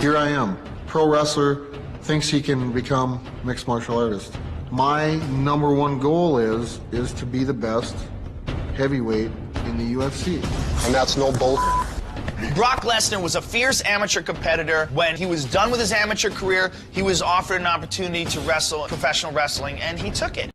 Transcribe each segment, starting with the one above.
Here I am, pro wrestler, thinks he can become mixed martial artist. My number one goal is to be the best heavyweight in the UFC. And that's no bull. Brock Lesnar was a fierce amateur competitor. When he was done with his amateur career, he was offered an opportunity to wrestle professional wrestling, and he took it.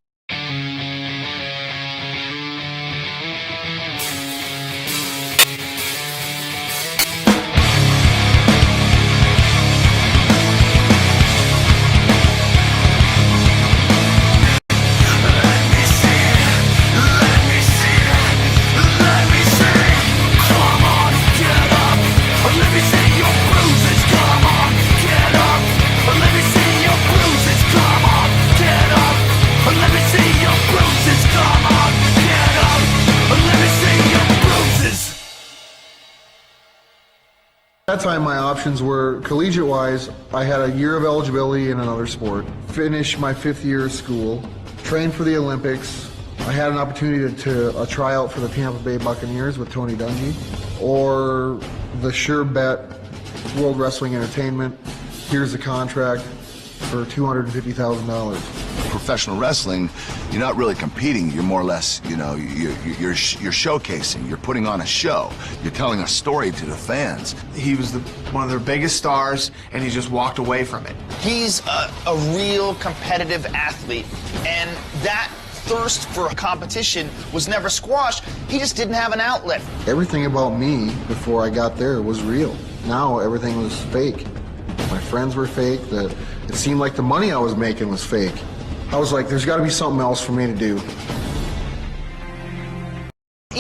At that time, my options were, collegiate-wise, I had a year of eligibility in another sport, finished my 5th year of school, trained for the Olympics. I had an opportunity to a tryout for the Tampa Bay Buccaneers with Tony Dungy, or the sure bet, World Wrestling Entertainment. Here's a contract for $250,000. Professional wrestling, you're not really competing. You're more or less, you know, you're showcasing. You're putting on a show. You're telling a story to the fans. He was one of their biggest stars, and he just walked away from it. He's a real competitive athlete, and that thirst for competition was never squashed. He just didn't have an outlet. Everything about me before I got there was real. Now everything was fake. My friends were fake. It seemed like the money I was making was fake. I was like, there's got to be something else for me to do.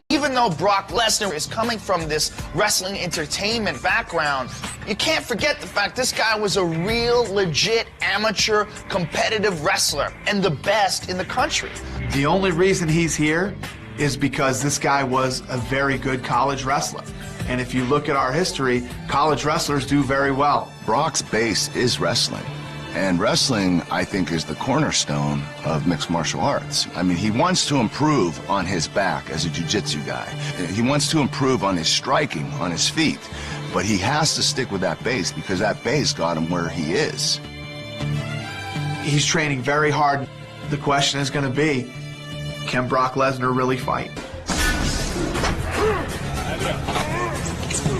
Even though Brock Lesnar is coming from this wrestling entertainment background, you can't forget the fact this guy was a real, legit, amateur, competitive wrestler, and the best in the country. The only reason he's here is because this guy was a very good college wrestler. And if you look at our history, college wrestlers do very well. Brock's base is wrestling. And wrestling, I think, is the cornerstone of mixed martial arts. I mean, he wants to improve on his back as a jiu-jitsu guy. He wants to improve on his striking, on his feet. But he has to stick with that base because that base got him where he is. He's training very hard. The question is going to be, can Brock Lesnar really fight?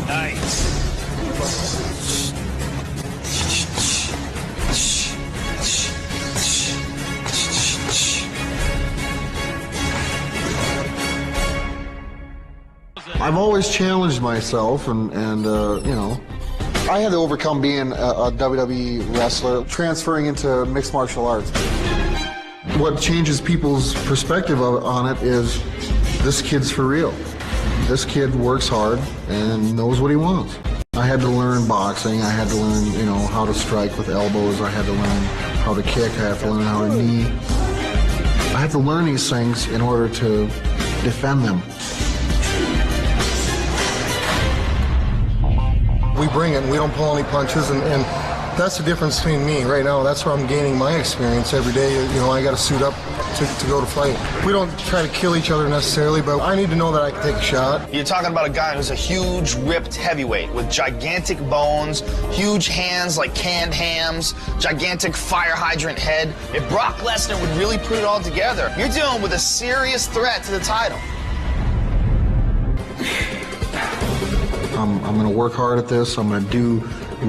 Nice. I've always challenged myself, and you know, I had to overcome being a WWE wrestler, transferring into mixed martial arts. What changes people's perspective on it is this kid's for real. This kid works hard and knows what he wants. I had to learn boxing. I had to learn, you know, how to strike with elbows. I had to learn how to kick. I had to learn how to knee. I had to learn these things in order to defend them. We bring it and we don't pull any punches, and that's the difference between me right now. That's where I'm gaining my experience every day. You know, I got to suit up to go to fight. We don't try to kill each other necessarily, but I need to know that I can take a shot. You're talking about a guy who's a huge, ripped heavyweight with gigantic bones, huge hands like canned hams, gigantic fire hydrant head. If Brock Lesnar would really put it all together, you're dealing with a serious threat to the title. I'm going to work hard at this. I'm going to do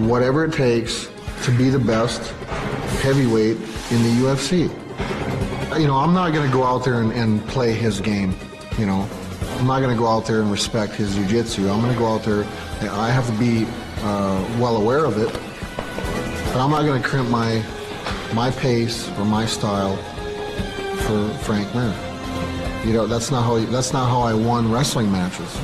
whatever it takes to be the best heavyweight in the UFC. You know, I'm not going to go out there and play his game, you know. I'm not going to go out there and respect his jiu-jitsu. I'm going to go out there, and I have to be well aware of it, but I'm not going to crimp my pace or my style for Frank Mir. You know, that's not how I won wrestling matches.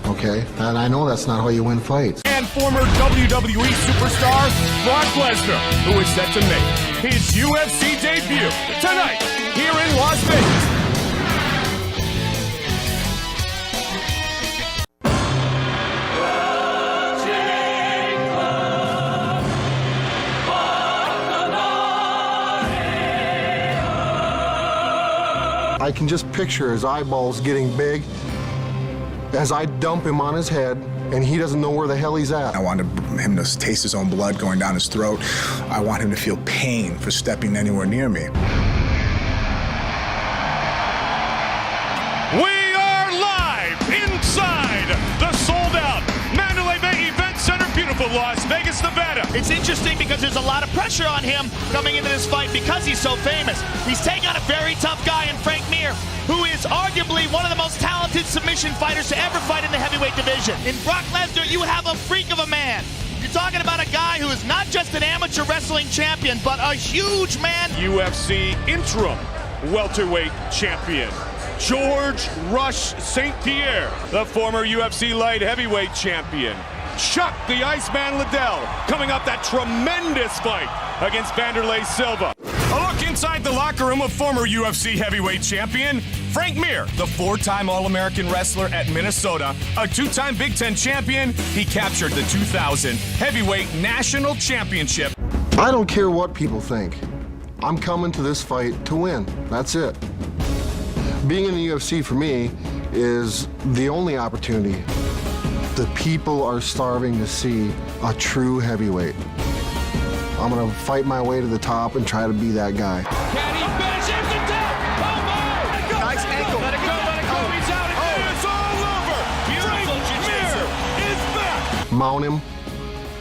Okay, and I know that's not how you win fights. And former WWE superstar Brock Lesnar, who is set to make his UFC debut tonight here in Las Vegas. I can just picture his eyeballs getting big as I dump him on his head and he doesn't know where the hell he's at. I wanted him to taste his own blood going down his throat. I want him to feel pain for stepping anywhere near me. We are live inside the sold-out Mandalay Bay Event Center, beautiful Las Vegas, Nevada. It's interesting because there's a lot of pressure on him coming into this fight because he's so famous. He's taking on a very tough guy in Frank Mir, who is arguably one of the most talented submission fighters to ever fight in the heavyweight division. In Brock Lesnar, you have a freak of a man. You're talking about a guy who is not just an amateur wrestling champion, but a huge man. UFC interim welterweight champion, George Rush St. Pierre, the former UFC light heavyweight champion. Chuck the Iceman Liddell coming up that tremendous fight against Vanderlei Silva. A look inside the locker room of former UFC heavyweight champion Frank Mir, the 4-time All-American wrestler at Minnesota, a 2-time Big Ten champion. He captured the 2000 heavyweight national championship. I don't care what people think. I'm coming to this fight to win. That's it. Being in the UFC for me is the only opportunity. The people are starving to see a true heavyweight. I'm gonna fight my way to the top and try to be that guy. Can he finish him to death? Oh my! Nice ankle. Let it go, he's out. It's all over. Frank Mir is back. Mount him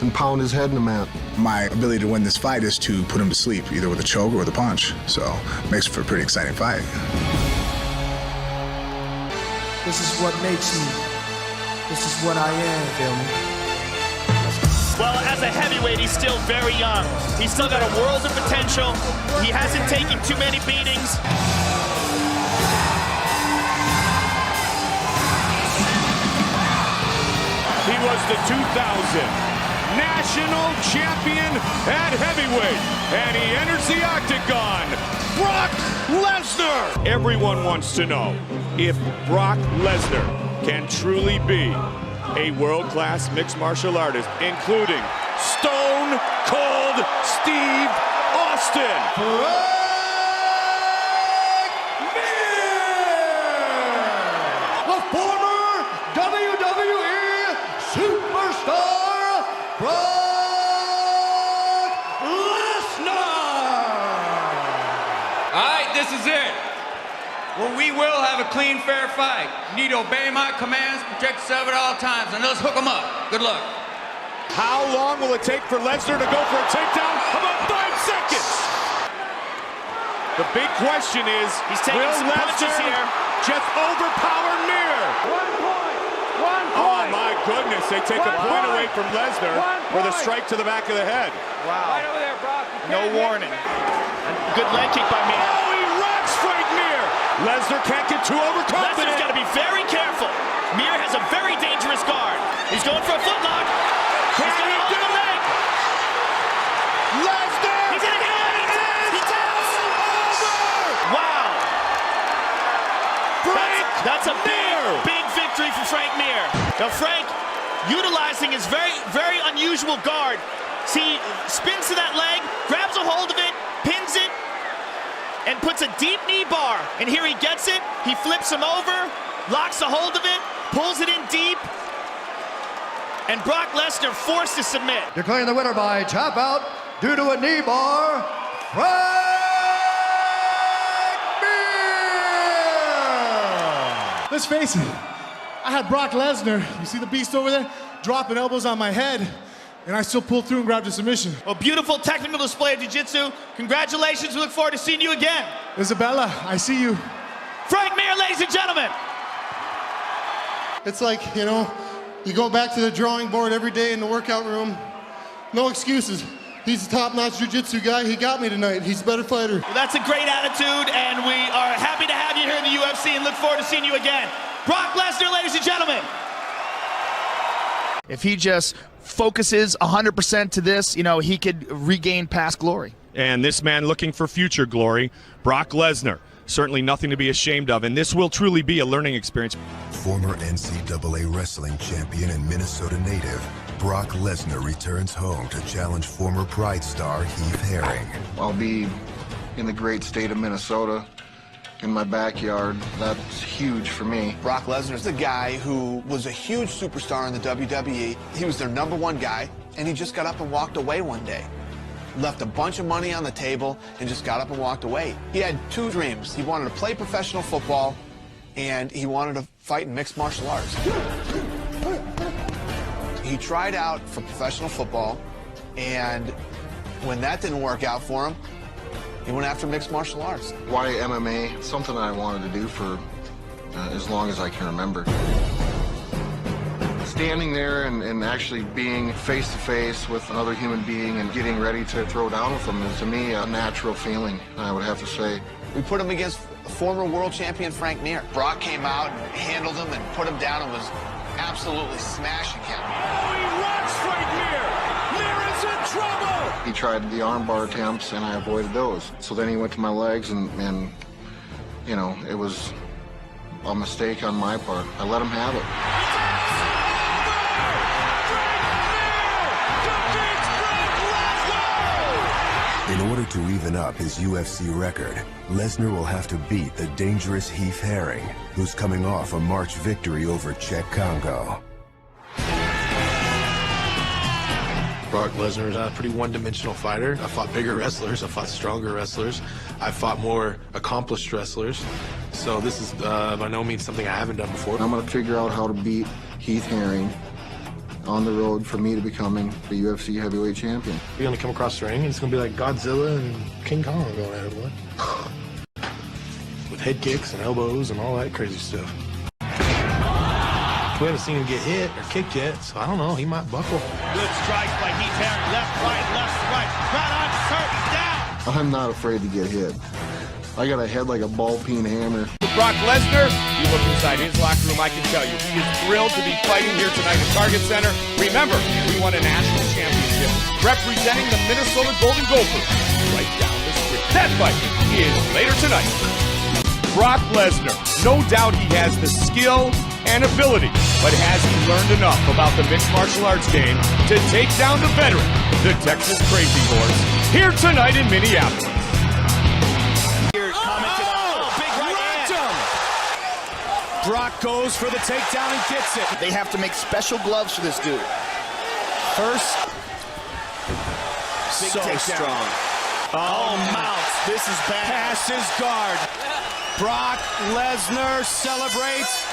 and pound his head in the mat. My ability to win this fight is to put him to sleep, either with a choke or with a punch. So it makes for a pretty exciting fight. This is what makes me. This is what I am, feel me? Well, as a heavyweight, he's still very young. He's still got a world of potential. He hasn't taken too many beatings. He was the 2000 national champion at heavyweight, and he enters the octagon. Brock Lesnar! Everyone wants to know if Brock Lesnar can truly be a world-class mixed martial artist, including Stone Cold Steve Austin. Frank Mir! The former WWE superstar, Brock Lesnar! All right, this is it. Well, we will have a clean, fair fight. You need to obey my commands, protect yourself at all times, and let's hook them up. Good luck. How long will it take for Lesnar to go for a takedown? About 5 seconds. The big question is, taking will some punches Lesnar here. just overpower Mir? 1 point. 1 point. Oh my goodness, they take a point away from Lesnar with a strike to the back of the head. Wow. Right over there, Brock. No warning. Good leg kick by Mir. Oh, he rocks Frank Mir. Lesnar can't get too overconfident. Lesnar's got to be very careful. Mir has a very dangerous guard. He's going for a footlock. He's going to hold the leg. Lesnar! He's going to hit him. He taps. Wow. That's a big victory for Frank Mir. Now Frank, utilizing his very, very unusual guard. See, spins to that leg, grabs a hold of it, pins it, and puts a deep knee bar. And here he gets it. He flips him over, locks a hold of it, pulls it in deep. And Brock Lesnar forced to submit. Declaring the winner by tap out due to a knee bar, Frank Mir! Let's face it, I had Brock Lesnar, you see the beast over there, dropping elbows on my head, and I still pulled through and grabbed a submission. A beautiful technical display of jiu-jitsu. Congratulations, we look forward to seeing you again. Isabella, I see you. Frank Mir, ladies and gentlemen. It's like, you know, you go back to the drawing board every day in the workout room. No excuses. He's a top-notch jiu-jitsu guy. He got me tonight. He's a better fighter. Well, that's a great attitude, and we are happy to have you here in the UFC and look forward to seeing you again. Brock Lesnar, ladies and gentlemen. If he just focuses 100% to this, you know, he could regain past glory. And this man looking for future glory, Brock Lesnar. Certainly nothing to be ashamed of, and this will truly be a learning experience. Former NCAA wrestling champion and Minnesota native, Brock Lesnar returns home to challenge former Pride star Heath Herring. I'll be in the great state of Minnesota in my backyard. That's huge for me. Brock Lesnar's the guy who was a huge superstar in the WWE. He was their #1 guy, and he just got up and walked away one day. Left a bunch of money on the table and just got up and walked away. He had 2 dreams. He wanted to play professional football, and he wanted to fight in mixed martial arts. He tried out for professional football, and when that didn't work out for him, he went after mixed martial arts. Why MMA? It's something I wanted to do for as long as I can remember. Standing there and actually being face-to-face with another human being and getting ready to throw down with them is, to me, a natural feeling, I would have to say. We put him against former world champion Frank Mir. Brock came out and handled him and put him down and was absolutely smashing him. Oh, he runs Frank Mir! Mir is in trouble! He tried the armbar attempts, and I avoided those. So then he went to my legs, and you know, it was a mistake on my part. I let him have it. In order to even up his UFC record, Lesnar will have to beat the dangerous Heath Herring, who's coming off a March victory over Czech Congo. Brock Lesnar is a pretty one-dimensional fighter. I fought bigger wrestlers, I fought stronger wrestlers, I fought more accomplished wrestlers. So this is by no means something I haven't done before. I'm going to figure out how to beat Heath Herring on the road for me to becoming the UFC heavyweight champion. You're going to come across the ring, and it's going to be like Godzilla and King Kong going at it, boy. With head kicks and elbows and all that crazy stuff. We haven't seen him get hit or kicked yet, so I don't know, he might buckle. Good strikes by Heath Herring. Left, right. Right on, certain down. I'm not afraid to get hit. I got a head like a ball-peen hammer. Brock Lesnar, you look inside his locker room, I can tell you, he is thrilled to be fighting here tonight at Target Center. Remember, we won a national championship representing the Minnesota Golden Gophers right down the street. That fight is later tonight. Brock Lesnar, no doubt he has the skill and ability, but has he learned enough about the mixed martial arts game to take down the veteran, the Texas Crazy Horse, here tonight in Minneapolis? Brock goes for the takedown and gets it. They have to make special gloves for this dude. First, Big so takedown. strong. Oh, mounts. This is bad. Passes guard. Brock Lesnar celebrates.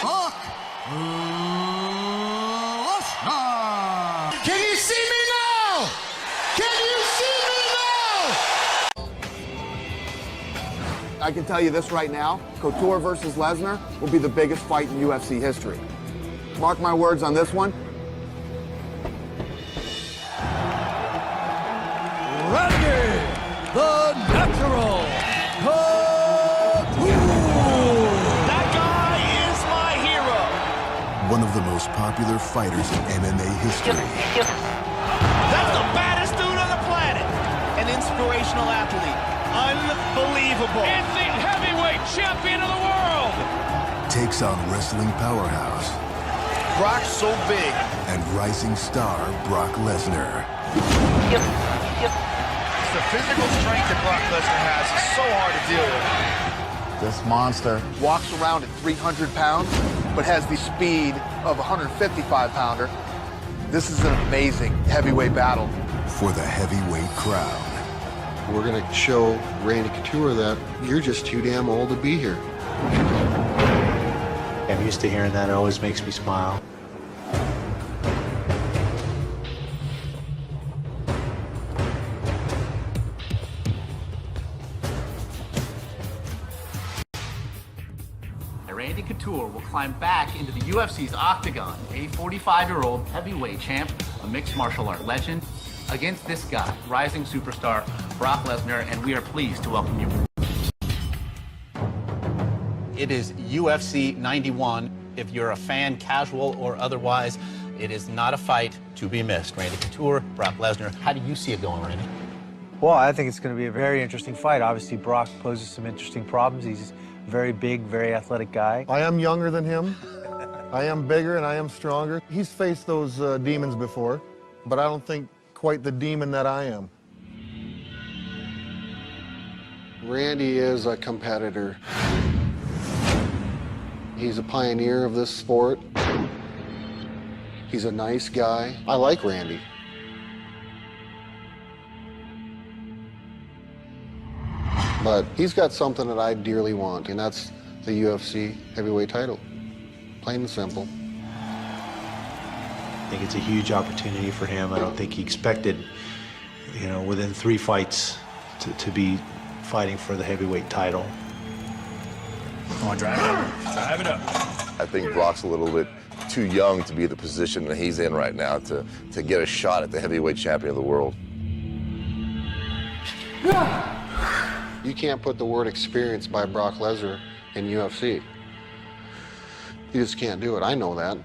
Can you see me now? Can you see me now? I can tell you this right now, Couture versus Lesnar will be the biggest fight in UFC history. Mark my words on this one. Randy, the Natural Couture. That guy is my hero. One of the most popular fighters in MMA history. That's the baddest dude on the planet. An inspirational athlete. Unbelievable. And the heavyweight champion of the world. Takes on wrestling powerhouse Brock's so big. and rising star Brock Lesnar. The physical strength that Brock Lesnar has is so hard to deal with. This monster walks around at 300 pounds, but has the speed of a 155-pounder. This is an amazing heavyweight battle. For the heavyweight crown. We're going to show Randy Couture that you're just too damn old to be here. I'm used to hearing that. It always makes me smile. Randy Couture will climb back into the UFC's octagon, a 45-year-old heavyweight champ, a mixed martial art legend, against this guy, rising superstar Brock Lesnar, and we are pleased to welcome you. It is UFC 91. If you're a fan, casual or otherwise, it is not a fight to be missed. Randy Couture, Brock Lesnar. How do you see it going, Randy? Well, I think it's going to be a very interesting fight. Obviously, Brock poses some interesting problems. He's a very big, very athletic guy. I am younger than him. I am bigger and I am stronger. He's faced those demons before, but I don't think quite the demon that I am. Randy is a competitor. He's a pioneer of this sport. He's a nice guy. I like Randy. But he's got something that I dearly want, and that's the UFC heavyweight title. Plain and simple. I think it's a huge opportunity for him. I don't think he expected, you know, within 3 fights to be fighting for the heavyweight title. Come on, drive it up. Drive it up. I think Brock's a little bit too young to be the position that he's in right now to get a shot at the heavyweight champion of the world. You can't put the word experience by Brock Lesnar in UFC. You just can't do it. I know that.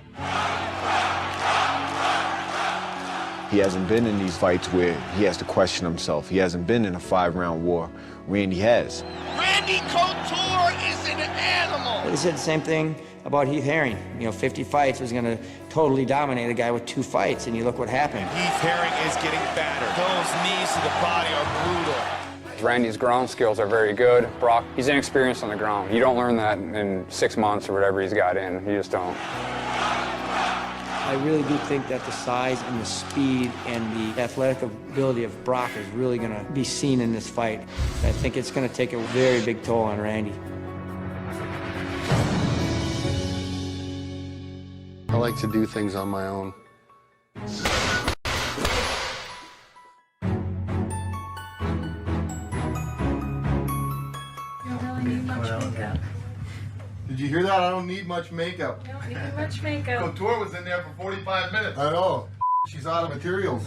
He hasn't been in these fights where he has to question himself. He hasn't been in a 5-round war. Randy has. Randy Couture is an animal. They said the same thing about Heath Herring. You know, 50 fights was going to totally dominate a guy with 2 fights, and you look what happened. Heath Herring is getting battered. Those knees to the body are brutal. Randy's ground skills are very good. Brock, he's inexperienced on the ground. You don't learn that in 6 months or whatever he's got in. You just don't. I really do think that the size and the speed and the athletic ability of Brock is really going to be seen in this fight. I think it's going to take a very big toll on Randy. I like to do things on my own. Did you hear that? I don't need much makeup. Don't need much makeup. Couture was in there for 45 minutes. I know. She's out of materials.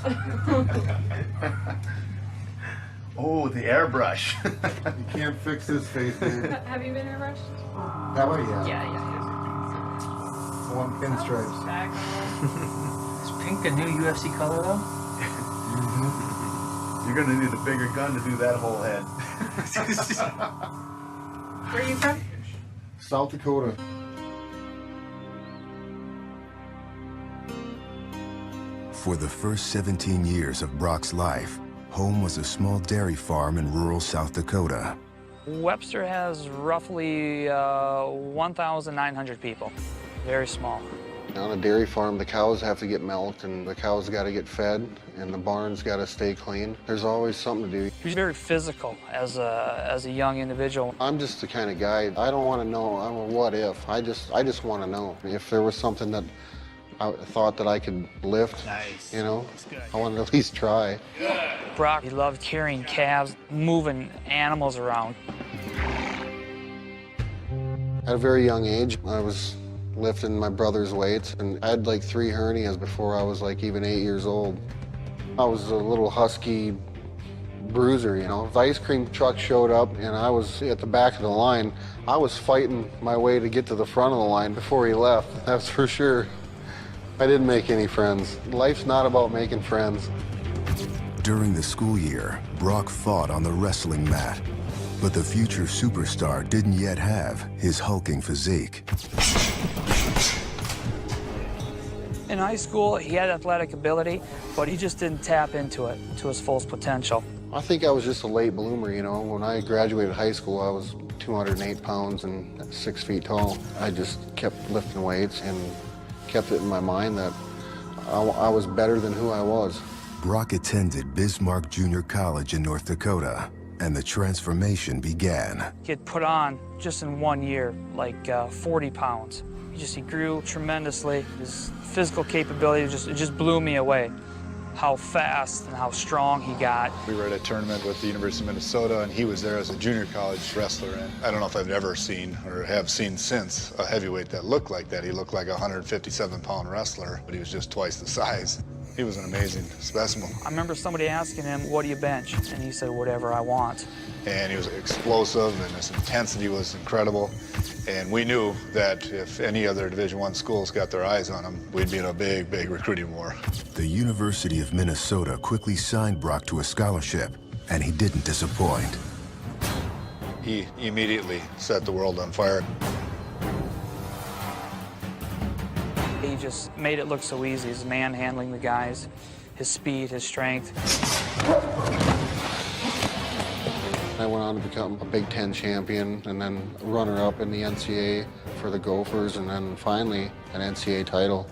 Oh, the airbrush. You can't fix this face, dude. Have you been airbrushed? That way, yeah. Yeah. One pinstripes. Is pink a new UFC color, though? You're gonna need a bigger gun to do that whole head. Where are you from? South Dakota. For the first 17 years of Brock's life, home was a small dairy farm in rural South Dakota. Webster has roughly 1,900 people. Very small. On a dairy farm, the cows have to get milked, and the cows got to get fed, and the barn's got to stay clean. There's always something to do. He's very physical as a young individual. I'm just the kind of guy, I don't want to know, I'm a what if. I just want to know. If there was something that I thought that I could lift, you know, I wanted to at least try. Brock, he loved carrying calves, moving animals around. At a very young age, I was lifting my brother's weights, and I had like 3 hernias before I was like even 8 years old. I was a little husky bruiser, you know. The ice cream truck showed up and I was at the back of the line. I was fighting my way to get to the front of the line before he left, that's for sure. I didn't make any friends. Life's not about making friends. During the school year, Brock fought on the wrestling mat, but the future superstar didn't yet have his hulking physique. In high school, he had athletic ability, but he just didn't tap into it to his full potential. I think I was just a late bloomer, you know. When I graduated high school, I was 208 pounds and 6 feet tall. I just kept lifting weights and kept it in my mind that I was better than who I was. Brock attended Bismarck Junior College in North Dakota, and the transformation began. He had put on, just in 1 year, like 40 pounds. He grew tremendously. His physical capability just blew me away. How fast and how strong he got. We were at a tournament with the University of Minnesota, and he was there as a junior college wrestler. And I don't know if I've ever seen, or have seen since, a heavyweight that looked like that. He looked like a 157-pound wrestler, but he was just twice the size. He was an amazing specimen. I remember somebody asking him, what do you bench? And he said, whatever I want. And he was explosive, and his intensity was incredible. And we knew that if any other Division I schools got their eyes on him, we'd be in a big, big recruiting war. The University of Minnesota quickly signed Brock to a scholarship, and he didn't disappoint. He immediately set the world on fire. He just made it look so easy, his manhandling the guys, his speed, his strength. I went on to become a Big Ten champion and then runner-up in the NCAA for the Gophers, and then finally an NCAA title.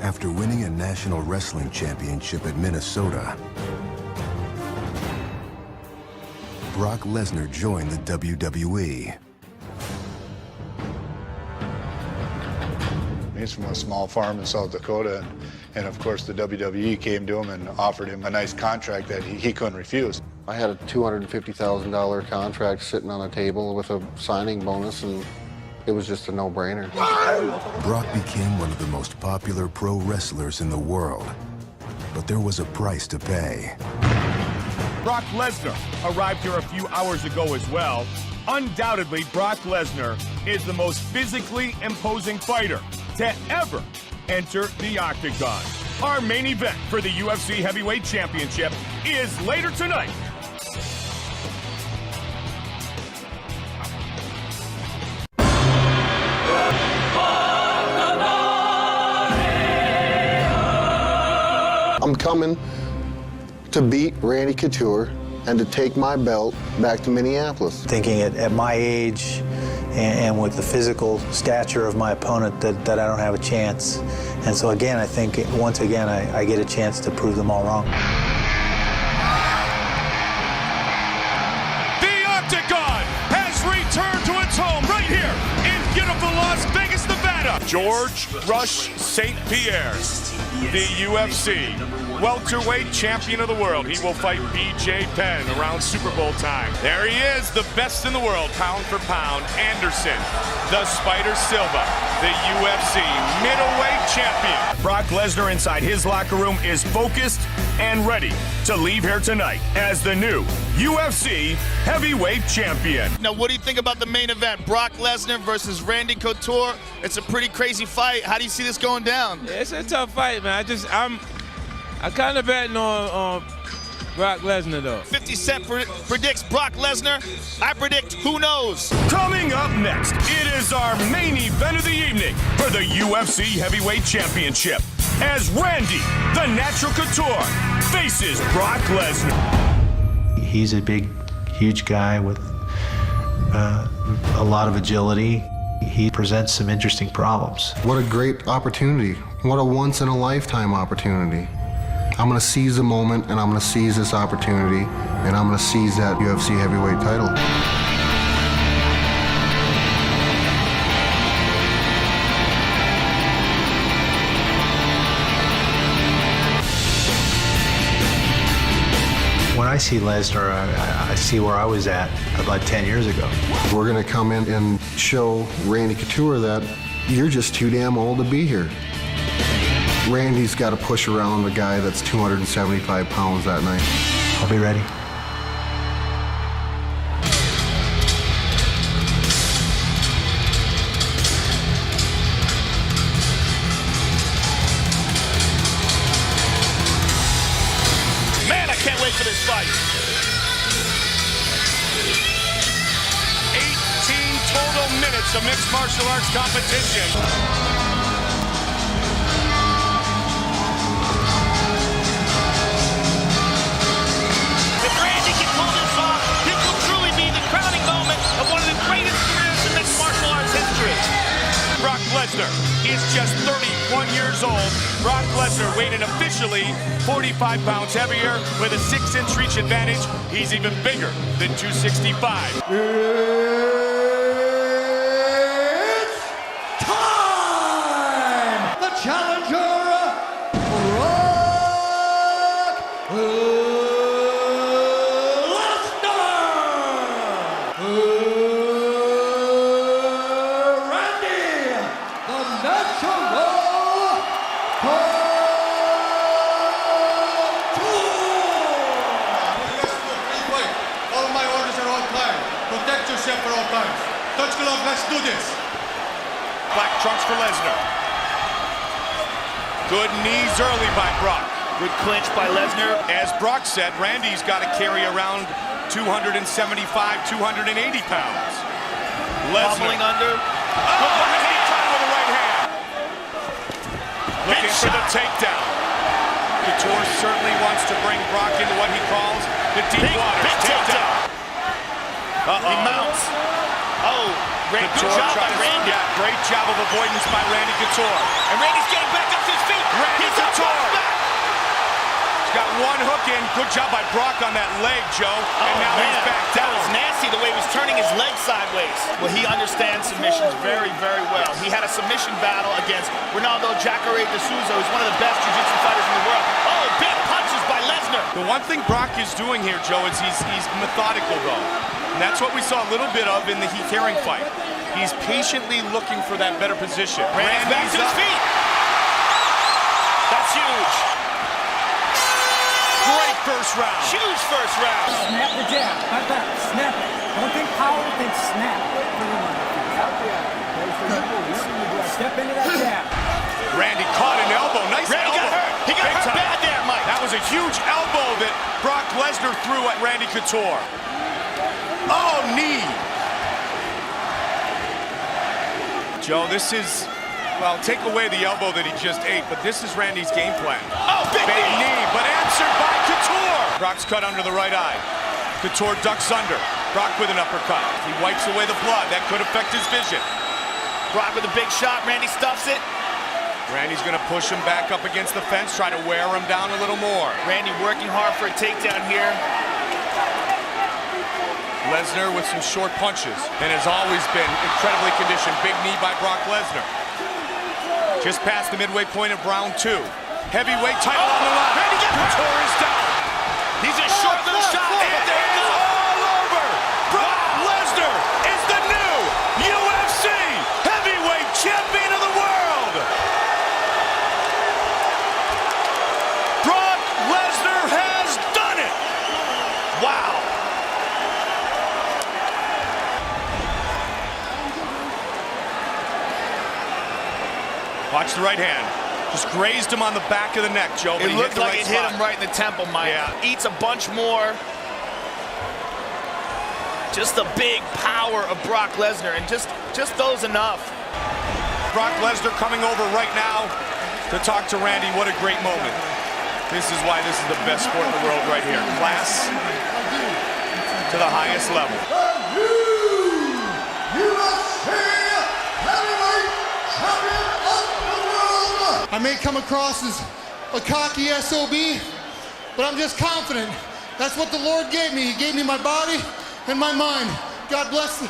After winning a national wrestling championship at Minnesota, Brock Lesnar joined the WWE. He's from a small farm in South Dakota, and of course the WWE came to him and offered him a nice contract that he couldn't refuse. I had a $250,000 contract sitting on a table with a signing bonus, and it was just a no-brainer. Brock became one of the most popular pro wrestlers in the world, but there was a price to pay. Brock Lesnar arrived here a few hours ago as well. Undoubtedly, Brock Lesnar is the most physically imposing fighter to ever enter the octagon. Our main event for the UFC Heavyweight Championship is later tonight. I'm coming to beat Randy Couture and to take my belt back to Minneapolis. Thinking at my age and with the physical stature of my opponent that I don't have a chance. And so again, I think once again, I get a chance to prove them all wrong. The Octagon has returned to its home right here in beautiful Las Vegas, Nevada. George Rush St. Pierre, the UFC welterweight champion of the world. He will fight BJ Penn around Super Bowl time. There he is, the best in the world, pound for pound. Anderson, the Spider Silva, the UFC middleweight champion. Brock Lesnar inside his locker room is focused and ready to leave here tonight as the new UFC heavyweight champion. Now, what do you think about the main event? Brock Lesnar versus Randy Couture. It's a pretty crazy fight. How do you see this going down? Yeah, it's a tough fight, man. I kind of betting on Brock Lesnar, though. 50 Cent predicts Brock Lesnar. I predict who knows. Coming up next, it is our main event of the evening for the UFC Heavyweight Championship as Randy, the Natural Couture, faces Brock Lesnar. He's a big, huge guy with a lot of agility. He presents some interesting problems. What a great opportunity. What a once-in-a-lifetime opportunity. I'm going to seize the moment, and I'm going to seize this opportunity, and I'm going to seize that UFC heavyweight title. When I see Lesnar, I see where I was at about 10 years ago. We're going to come in and show Randy Couture that you're just too damn old to be here. Randy's got to push around a guy that's 275 pounds that night. I'll be ready. Man, I can't wait for this fight. 18 total minutes of mixed martial arts competition. Brock Lesnar is just 31 years old. Brock Lesnar weighing officially 45 pounds heavier with a 6-inch reach advantage. He's even bigger than 265. It's time! The challenger, Brock Lesnar! Touch glove, let's do this. Black trunks for Lesnar. Good knees early by Brock. Good clinch by Lesnar. As Brock said, Randy's got to carry around 275, 280 pounds. Lesnar under. Anytime with the right hand. Looking for the takedown. Couture certainly wants to bring Brock into what he calls the deep waters. Takedown. He mounts. Oh, great job by Randy. Yeah, great job of avoidance by Randy Couture. And Randy's getting back up to his feet. Randy Couture. He's got one hook in. Good job by Brock on that leg, Joe. And now he's back down. That was nasty the way he was turning his leg sideways. Well, he understands submissions very, very well. He had a submission battle against Ronaldo Jacare de Souza, who's one of the best jiu-jitsu fighters in the world. Oh, big punches by Lesnar. The one thing Brock is doing here, Joe, is he's methodical, though. And that's what we saw a little bit of in the Heath Herring fight. He's patiently looking for that better position. Randy's back to his feet. That's huge. Great first round. Huge first round. Snap the jab. Not that. Snap it. Don't think power, think snap. Step into that jab. Randy caught an elbow. Nice Randy elbow. got hurt. He got hurt bad there, Mike. That was a huge elbow that Brock Lesnar threw at Randy Couture. Oh, knee. Joe, this is, well, take away the elbow that he just ate, but this is Randy's game plan. Oh, big knee, but answered by Couture. Brock's cut under the right eye. Couture ducks under. Brock with an uppercut. He wipes away the blood. That could affect his vision. Brock with a big shot. Randy stuffs it. Randy's going to push him back up against the fence, try to wear him down a little more. Randy working hard for a takedown here. Lesnar with some short punches and has always been incredibly conditioned. Big knee by Brock Lesnar. Just past the midway point of round 2. Heavyweight title on the line. Randy got hurt. Couture is down. He's a short little shot. And it's all over. Brock Lesnar is the new UFC heavyweight champion of the world. Brock Lesnar has done it. Wow. Watch the right hand. Just grazed him on the back of the neck, Joe. But It looked like it hit him right in the temple, Mike. Yeah. Eats a bunch more. Just the big power of Brock Lesnar, and just those enough. Brock Lesnar coming over right now to talk to Randy. What a great moment. This is why this is the best sport in the world right here. Class to the highest level. I may come across as a cocky SOB, but I'm just confident. That's what the Lord gave me. He gave me my body and my mind. God bless you.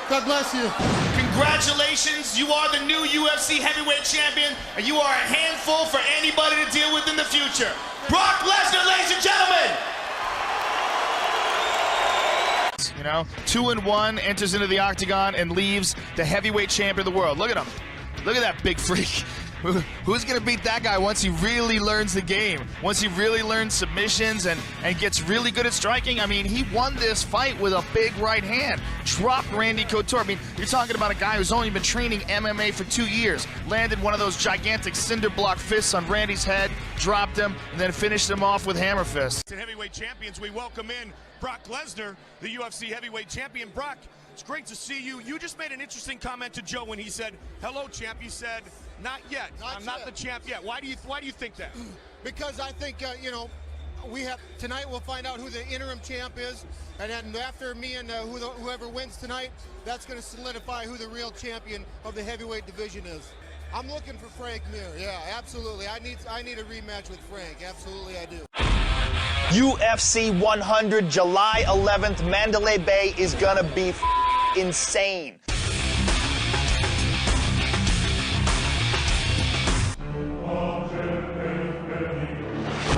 God bless you. Congratulations, you are the new UFC heavyweight champion, and you are a handful for anybody to deal with in the future. Brock Lesnar, ladies and gentlemen! You know, 2-1, enters into the octagon and leaves the heavyweight champion of the world. Look at him. Look at that big freak. Who's going to beat that guy once he really learns the game? Once he really learns submissions and gets really good at striking? I mean, he won this fight with a big right hand. Dropped Randy Couture. I mean, you're talking about a guy who's only been training MMA for 2 years. Landed one of those gigantic cinder block fists on Randy's head, dropped him, and then finished him off with hammer fists. Heavyweight champions, we welcome in Brock Lesnar, the UFC heavyweight champion. Brock, it's great to see you. You just made an interesting comment to Joe when he said, "Hello, champ." You said, "Not yet. I'm not the champ yet." Why do you think that? Because I think tonight we'll find out who the interim champ is, and then after me and whoever wins tonight, that's going to solidify who the real champion of the heavyweight division is. I'm looking for Frank Mir. Yeah, absolutely. I need a rematch with Frank. Absolutely, I do. UFC 100, July 11th, Mandalay Bay is gonna be insane.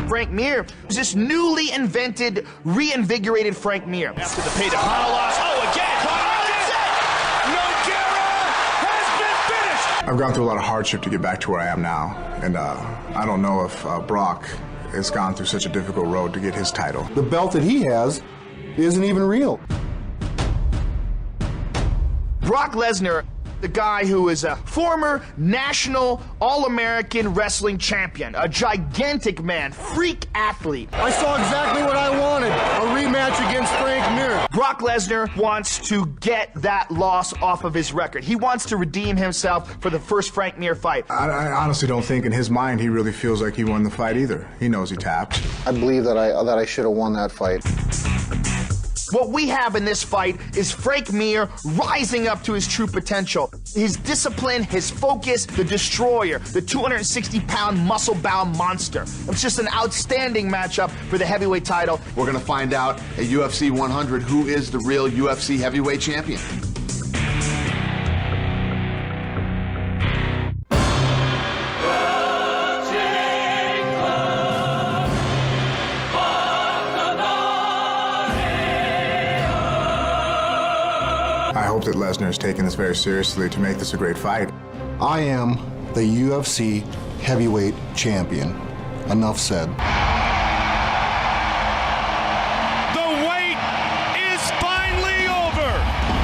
Frank Mir is this newly invented, reinvigorated Frank Mir. After the Pay to Hana loss, again! I've gone through a lot of hardship to get back to where I am now, and I don't know if Brock has gone through such a difficult road to get his title. The belt that he has isn't even real. Brock Lesnar, the guy who is a former national All-American wrestling champion, a gigantic man, freak athlete. I saw exactly what I wanted, a rematch against Frank Mir. Brock Lesnar wants to get that loss off of his record. He wants to redeem himself for the first Frank Mir fight. I honestly don't think in his mind he really feels like he won the fight either. He knows he tapped. I believe that I should have won that fight. What we have in this fight is Frank Mir rising up to his true potential. His discipline, his focus, the destroyer, the 260-pound muscle-bound monster. It's just an outstanding matchup for the heavyweight title. We're going to find out at UFC 100 who is the real UFC heavyweight champion. I hope that Lesnar is taking this very seriously to make this a great fight. I am the UFC heavyweight champion. Enough said. The wait is finally over.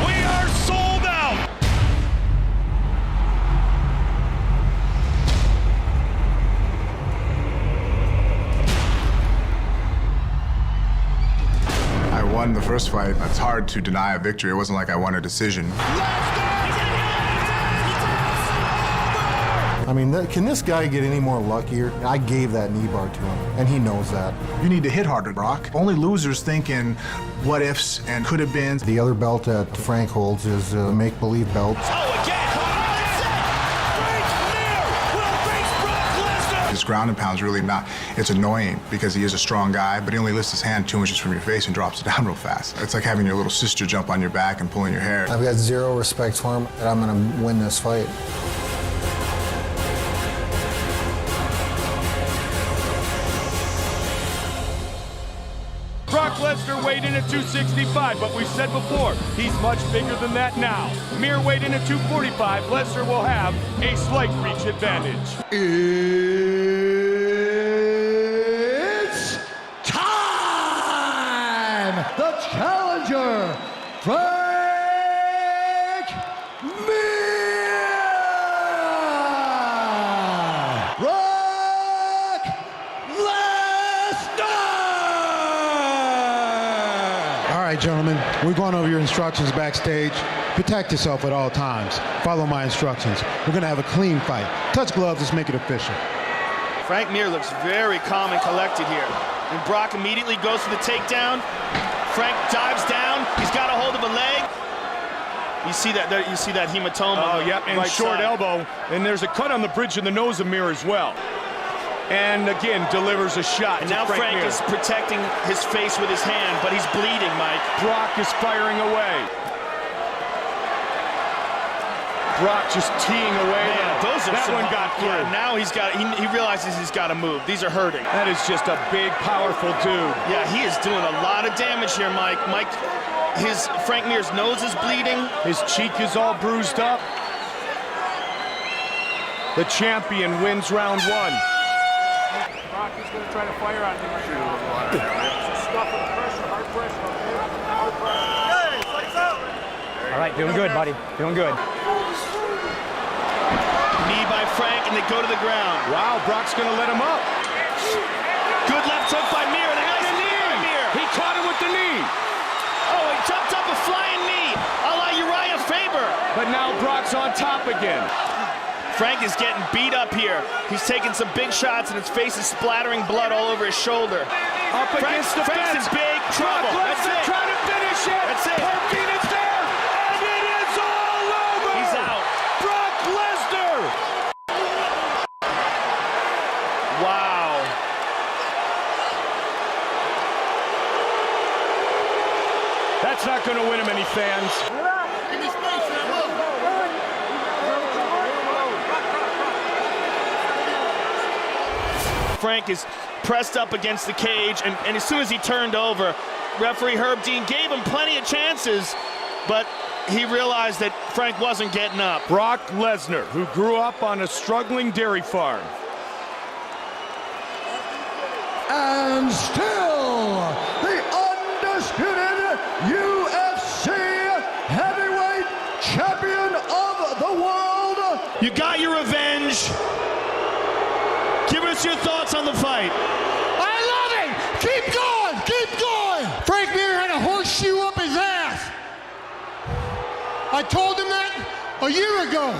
We are sold out. I won the first fight. It's hard to deny a victory. It wasn't like I won a decision. I mean, can this guy get any more luckier? I gave that knee bar to him, and he knows that. You need to hit harder, Brock. Only losers think in what ifs and could have been. The other belt that Frank holds is a make-believe belt. His ground and pound's really not, it's annoying because he is a strong guy, but he only lifts his hand 2 inches from your face and drops it down real fast. It's like having your little sister jump on your back and pulling your hair. I've got zero respect for him, and I'm going to win this fight. Brock Lesnar weighed in at 265, but we've said before, he's much bigger than that now. Mir weighed in at 245. Lesnar will have a slight reach advantage. It's time! The challenger, Frank Mir! Brock Lesnar! All right, gentlemen, we're going over your instructions backstage. Protect yourself at all times. Follow my instructions. We're going to have a clean fight. Touch gloves, let's make it official. Frank Mir looks very calm and collected here. And Brock immediately goes for the takedown. Frank dives down. He's got a hold of a leg. You see that hematoma. Oh, yep, and right short side. elbow. And there's a cut on the bridge of the nose of Mir as well. And again, delivers a shot. And to now Frank Mir. is protecting his face with his hand, but he's bleeding, Mike. Brock is firing away. Brock just teeing away. Man, that one got through. Yeah, now he realizes he's got to move. These are hurting. That is just a big, powerful dude. Yeah, he is doing a lot of damage here, Mike. Frank Mir's nose is bleeding. His cheek is all bruised up. The champion wins round one. Brock is going to try to fire on him right now. Stuff and pressure, hard pressure, okay? Hard pressure. Hey, lights out. All right, doing good, buddy. Doing good. Knee by Frank, and they go to the ground. Wow, Brock's going to let him up. Good left hook by Mir, and a nice knee by Mir. He caught him with the knee. Oh, he jumped up a flying knee, a la Uriah Faber. But now Brock's on top again. Frank is getting beat up here. He's taking some big shots, and his face is splattering blood all over his shoulder. Up against the Frank's fence. in big trouble. Brock That's Lesnar it. trying to finish it. That's it. Martinez there, and it is all over. He's out. Brock Lesnar. Wow. That's not going to win him any fans. Frank is pressed up against the cage, and as soon as he turned over, referee Herb Dean gave him plenty of chances, but he realized that Frank wasn't getting up. Brock Lesnar, who grew up on a struggling dairy farm. And still, the undisputed UFC heavyweight champion of the world. You got your revenge. Give us your thoughts on the fight. I love it. Keep going. Keep going. Frank Mir had a horseshoe up his ass. I told him that a year ago.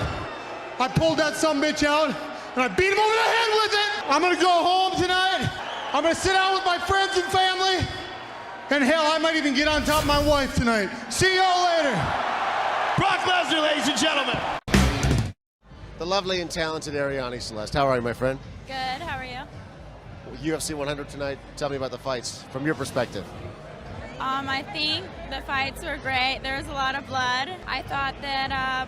I pulled that sumbitch out and I beat him over the head with it. I'm gonna go home tonight. I'm gonna sit down with my friends and family, And hell, I might even get on top of my wife tonight. See y'all later. Brock Lesnar, ladies and gentlemen. The lovely and talented Ariane Celeste. How are you, my friend? Good, how are you? UFC 100 tonight. Tell me about the fights from your perspective. I think the fights were great. There was a lot of blood. I thought that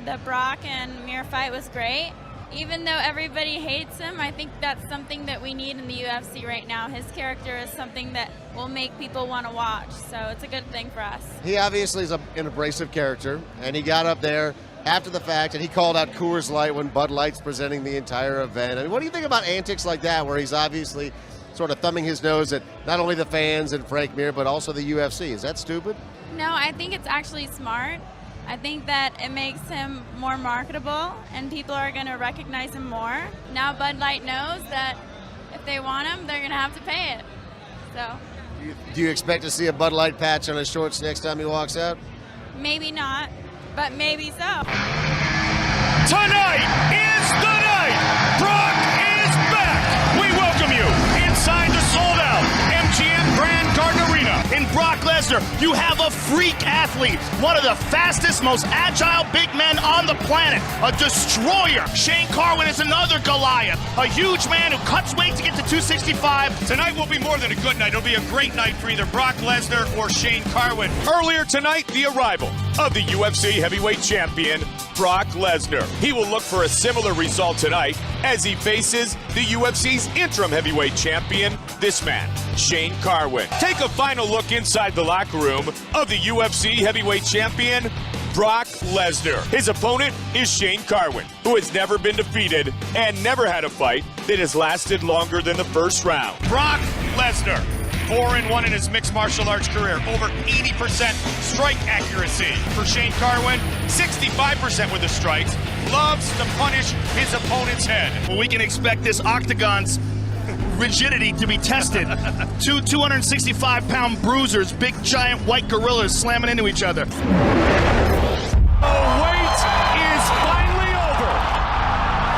the Brock and Mir fight was great. Even though everybody hates him, I think that's something that we need in the UFC right now. His character is something that will make people want to watch, so it's a good thing for us. He obviously is an abrasive character, and he got up there after the fact, and he called out Coors Light when Bud Light's presenting the entire event. I mean, what do you think about antics like that, where he's obviously sort of thumbing his nose at not only the fans and Frank Mir, but also the UFC? Is that stupid? No, I think it's actually smart. I think that it makes him more marketable, and people are going to recognize him more. Now Bud Light knows that if they want him, they're going to have to pay it. So. Do you expect to see a Bud Light patch on his shorts next time he walks out? Maybe not, but maybe so. Tonight is the night. Brock is back. We welcome you inside the sold-out MGM Grand Garden Arena. In Brock Lesnar, you have a freak athlete, one of the fastest, most agile big men on the planet, a destroyer. Shane Carwin is another Goliath, a huge man who cuts weight to get to 265. Tonight will be more than a good night. It'll be a great night for either Brock Lesnar or Shane Carwin. Earlier tonight, the arrival of the UFC heavyweight champion, Brock Lesnar. He will look for a similar result tonight as he faces the UFC's interim heavyweight champion, this man, Shane Carwin. Take a final look inside the locker room of the UFC heavyweight champion, Brock Lesnar. His opponent is Shane Carwin, who has never been defeated and never had a fight that has lasted longer than the first round. Brock Lesnar, 4-1 in his mixed martial arts career, over 80% strike accuracy. For Shane Carwin, 65% with the strikes, loves to punish his opponent's head. Well, we can expect this octagon's rigidity to be tested. Two 265-pound bruisers, big giant white gorillas slamming into each other. The wait is finally over.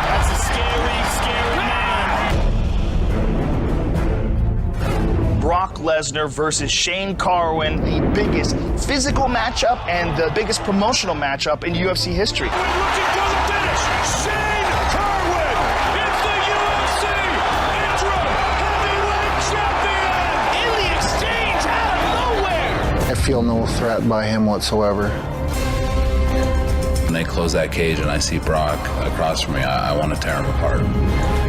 That's a scary, scary man. Brock Lesnar versus Shane Carwin, the biggest physical matchup and the biggest promotional matchup in UFC history. Looking for the finish, Shane Carwin is the UFC interim heavyweight champion. In the exchange, out of nowhere. I feel no threat by him whatsoever. When they close that cage and I see Brock across from me, I want to tear him apart.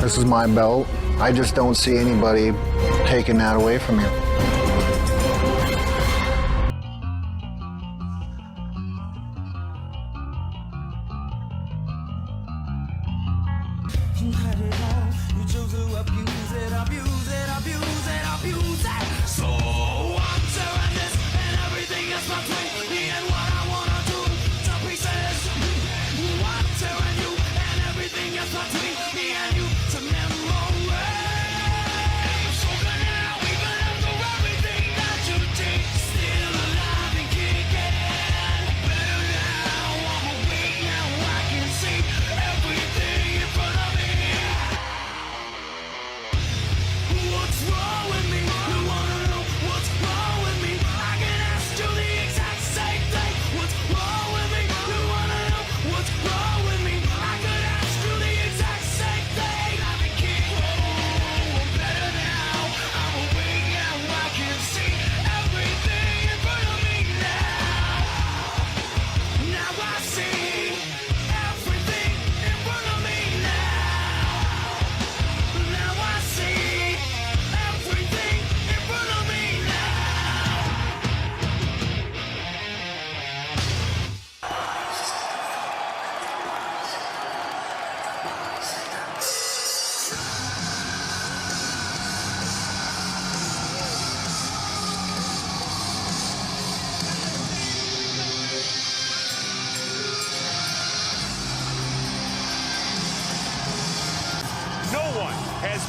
This is my belt. I just don't see anybody taking that away from you.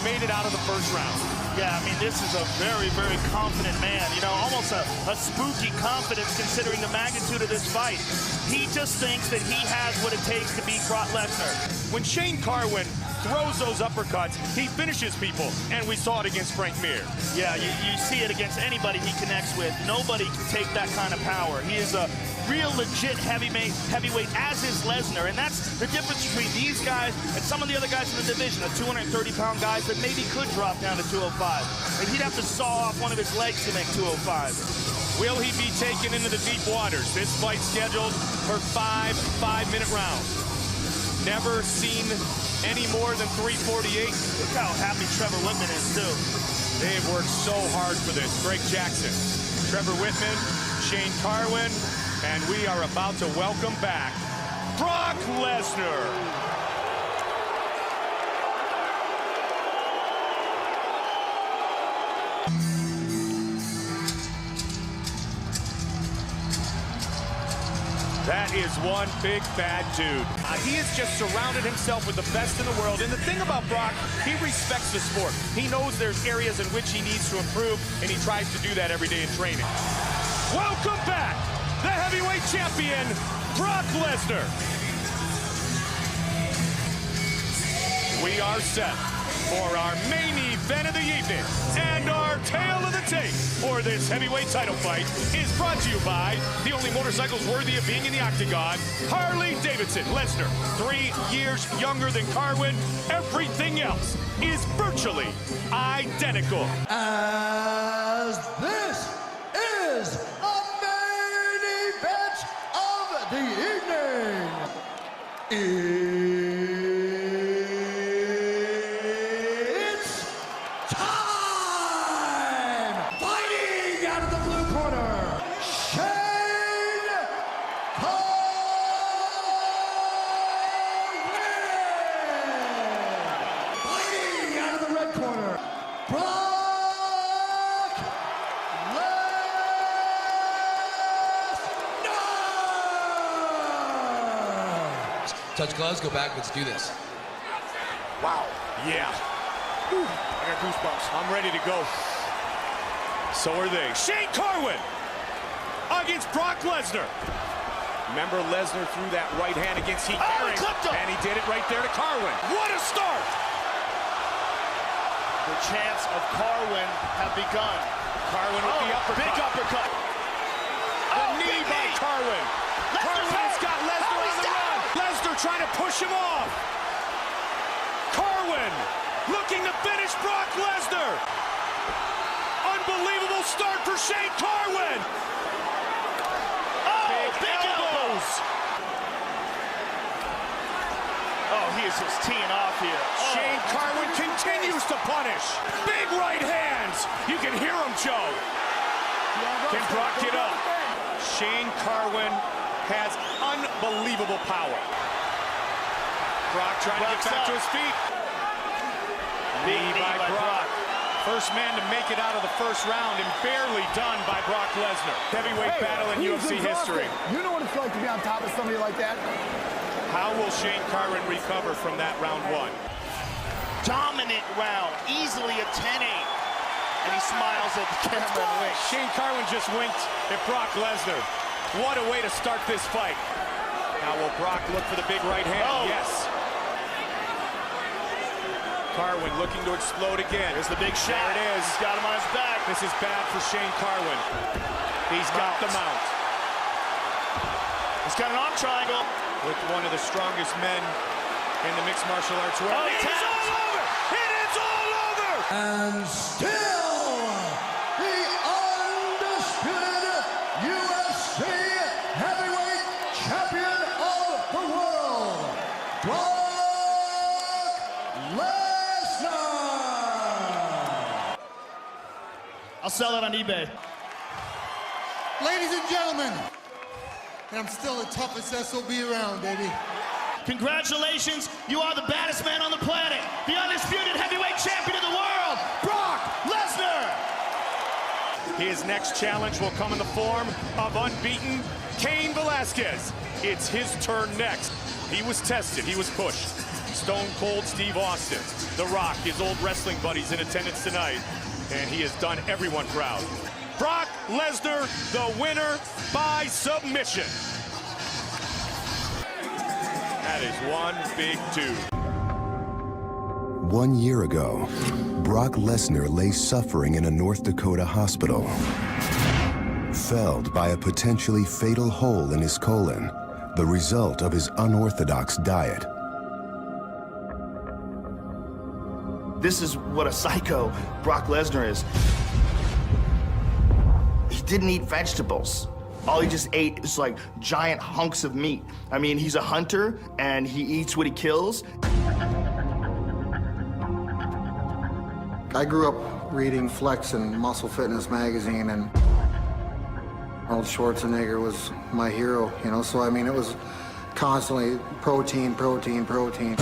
Made it out of the first round. Yeah, I mean, this is a very, very confident man. You know, almost a spooky confidence considering the magnitude of this fight. He just thinks that he has what it takes to beat Brock Lesnar. When Shane Carwin throws those uppercuts. He finishes people, and we saw it against Frank Mir. Yeah, you see it against anybody he connects with. Nobody can take that kind of power. He is a real legit heavyweight, as is Lesnar, and that's the difference between these guys and some of the other guys in the division, the 230-pound guys that maybe could drop down to 205. And he'd have to saw off one of his legs to make 205. Will he be taken into the deep waters? This fight scheduled for 5 5-minute rounds. Never seen any more than 348. Look how happy Trevor Whitman is, too. They've worked so hard for this. Greg Jackson, Trevor Whitman, Shane Carwin, and we are about to welcome back Brock Lesnar. That is one big bad dude. He has just surrounded himself with the best in the world. And the thing about Brock, he respects the sport. He knows there's areas in which he needs to improve, and he tries to do that every day in training. Welcome back, the heavyweight champion, Brock Lesnar. We are set for our main event of the evening, and our tale of the tape for this heavyweight title fight is brought to you by the only motorcycles worthy of being in the octagon, Harley Davidson. Lesnar, 3 years younger than Carwin. Everything else is virtually identical. As this is a main event of the evening. Touch gloves, go back, let's do this. Wow. Yeah. Whew. I got goosebumps. I'm ready to go. So are they. Shane Carwin against Brock Lesnar. Remember, Lesnar threw that right hand against Heath Herring, and he did it right there to Carwin. What a start! The chants of Carwin have begun. Carwin with the uppercut. Big uppercut. The knee by Carwin. Carwin's got Lesnar on the run. Lesnar trying to push him off. Carwin looking to finish Brock Lesnar. Unbelievable start for Shane Carwin. Big elbows. Oh, he is just teeing off here. Shane Carwin continues to punish. Big right hands. You can hear him, Joe. Can Brock get up? Shane Carwin has unbelievable power. Brock trying to get back to his feet. Knee by Brock. First man to make it out of the first round, and barely done by Brock Lesnar. Heavyweight battle in UFC history. You know what it's like to be on top of somebody like that? How will Shane Carwin recover from that round one? Dominant round, easily a 10-8. And he smiles at the camera and winks. Shane Carwin just winked at Brock Lesnar. What a way to start this fight. Now will Brock look for the big right hand? Oh. Yes. Carwin looking to explode again. There's the big shot. There it is. He's got him on his back. This is bad for Shane Carwin. He's got the mount. He's got an arm triangle. With one of the strongest men in the mixed martial arts world. Oh, it is all over! It is all over! And still, the undisputed UFC heavyweight champion of the world, Brock Lesnar. I'll sell it on eBay. Ladies and gentlemen, and I'm still the toughest SOB around, baby. Congratulations, you are the baddest man on the planet, the undisputed heavyweight champion of the world, Brock Lesnar! His next challenge will come in the form of unbeaten Cain Velasquez. It's his turn next. He was tested, he was pushed. Stone Cold Steve Austin, The Rock, his old wrestling buddies in attendance tonight, and he has done everyone proud. Brock Lesnar, the winner by submission. That is one big dude. 1 year ago, Brock Lesnar lay suffering in a North Dakota hospital. Felled by a potentially fatal hole in his colon, the result of his unorthodox diet. This is what a psycho Brock Lesnar is. He didn't eat vegetables. All he just ate is like giant hunks of meat. I mean, he's a hunter and he eats what he kills. I grew up reading Flex and Muscle Fitness magazine, and Arnold Schwarzenegger was my hero, you know, so I mean, it was constantly protein, protein, protein.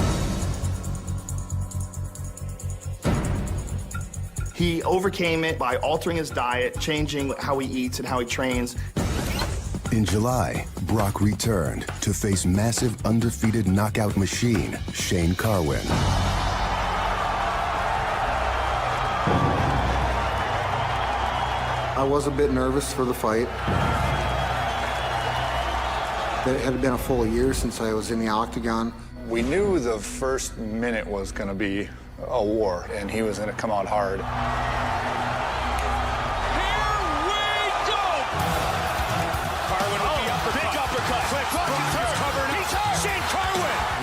He overcame it by altering his diet, changing how he eats and how he trains. In July, Brock returned to face massive undefeated knockout machine, Shane Carwin. I was a bit nervous for the fight. It had been a full year since I was in the octagon. We knew the first minute was going to be a war, and he was going to come out hard.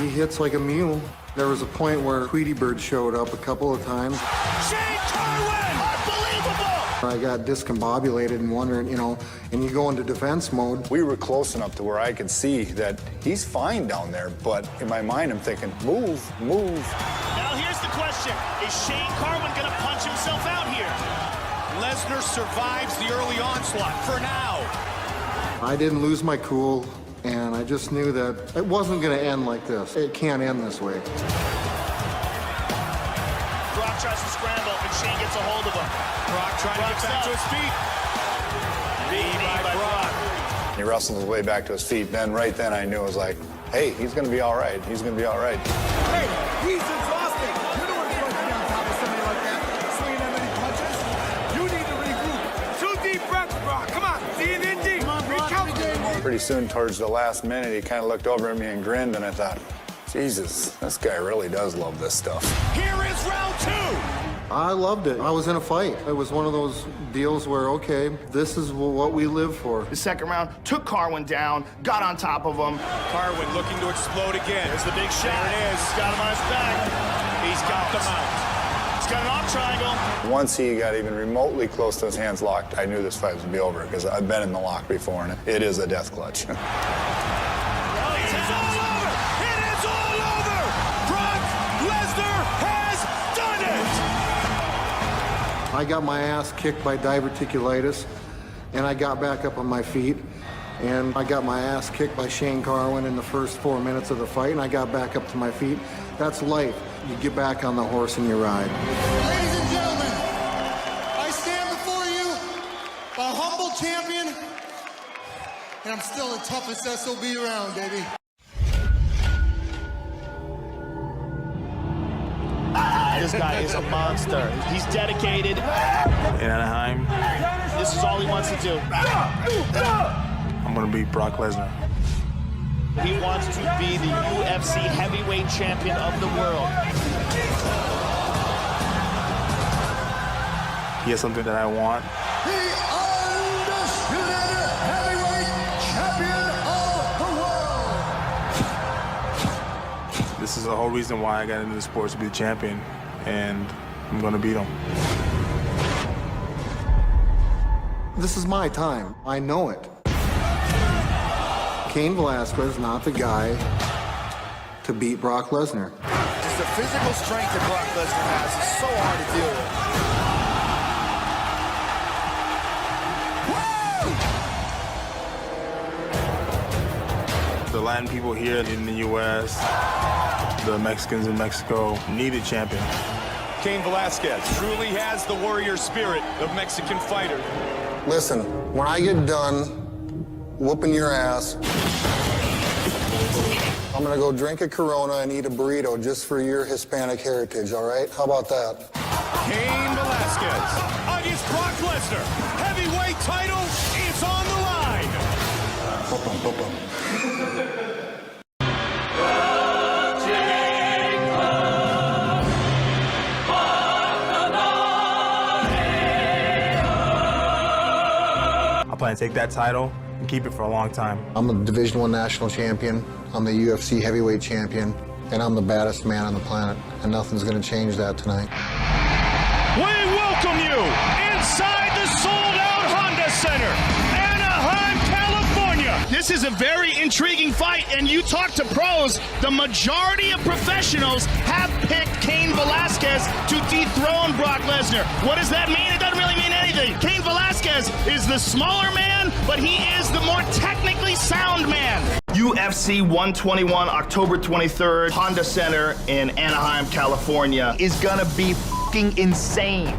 He hits like a mule. There was a point where Tweety Bird showed up a couple of times. Shane Carwin! Unbelievable! I got discombobulated and wondering, you know, and you go into defense mode. We were close enough to where I could see that he's fine down there, but in my mind I'm thinking, move, move. Now here's the question. Is Shane Carwin gonna punch himself out here? Lesnar survives the early onslaught for now. I didn't lose my cool, and I just knew that it wasn't going to end like this. It can't end this way. Brock tries to scramble, and Shane gets a hold of him. Brock trying to get back to his feet. Beat by Brock. He wrestled his way back to his feet. Then, right then, I knew it was like, hey, he's going to be all right. He's going to be all right. Hey, he's exhausted. You don't want to go down top of somebody like that, swinging that many punches. You need to regroup. 2 deep breaths, Brock. Come on. See it in deep. Pretty soon, towards the last minute, he kind of looked over at me and grinned, and I thought, Jesus, this guy really does love this stuff. Here is round 2. I loved it. I was in a fight. It was one of those deals where, okay, this is what we live for. The second round took Carwin down, got on top of him. Carwin looking to explode again. There's the big shot. There it is. He's got him on his back. He's got the mount. He's got an off triangle. Once he got even remotely close to his hands locked, I knew this fight was going to be over because I've been in the lock before, and it is a death clutch. It is all over! It is all over! Brock Lesnar has done it! I got my ass kicked by diverticulitis, and I got back up on my feet, and I got my ass kicked by Shane Carwin in the first 4 minutes of the fight, and I got back up to my feet. That's life. You get back on the horse and you ride. Ladies and gentlemen, I stand before you, a humble champion, and I'm still the toughest SOB around, baby. This guy is a monster. He's dedicated. In Anaheim, This is all he wants to do. I'm going to beat Brock Lesnar. He wants to be the UFC heavyweight champion of the world. He has something that I want. The undisputed heavyweight champion of the world. This is the whole reason why I got into the sport, to be the champion, and I'm going to beat him. This is my time. I know it. Cain Velasquez, not the guy to beat Brock Lesnar. Just the physical strength that Brock Lesnar has is so hard to deal with. The Latin people here in the U.S., the Mexicans in Mexico, need a champion. Cain Velasquez truly has the warrior spirit of Mexican fighter. Listen, when I get done whooping your ass, I'm gonna go drink a Corona and eat a burrito just for your Hispanic heritage, all right? How about that? Cain Velasquez against Brock Lesnar. Heavyweight title is on the line. plan to take that title and keep it for a long time. I'm a Division I national champion. I'm the UFC heavyweight champion. And I'm the baddest man on the planet. And nothing's going to change that tonight. We welcome you inside the sold-out Honda Center, Anaheim, California. This is a very intriguing fight, and you talk to pros, the majority of professionals have picked Cain Velasquez to dethrone Brock Lesnar. What does that mean? It doesn't really mean anything. Cain Velasquez is the smaller man, but he is the more technically sound man. UFC 121, October 23rd, Honda Center in Anaheim, California, is gonna be fucking insane.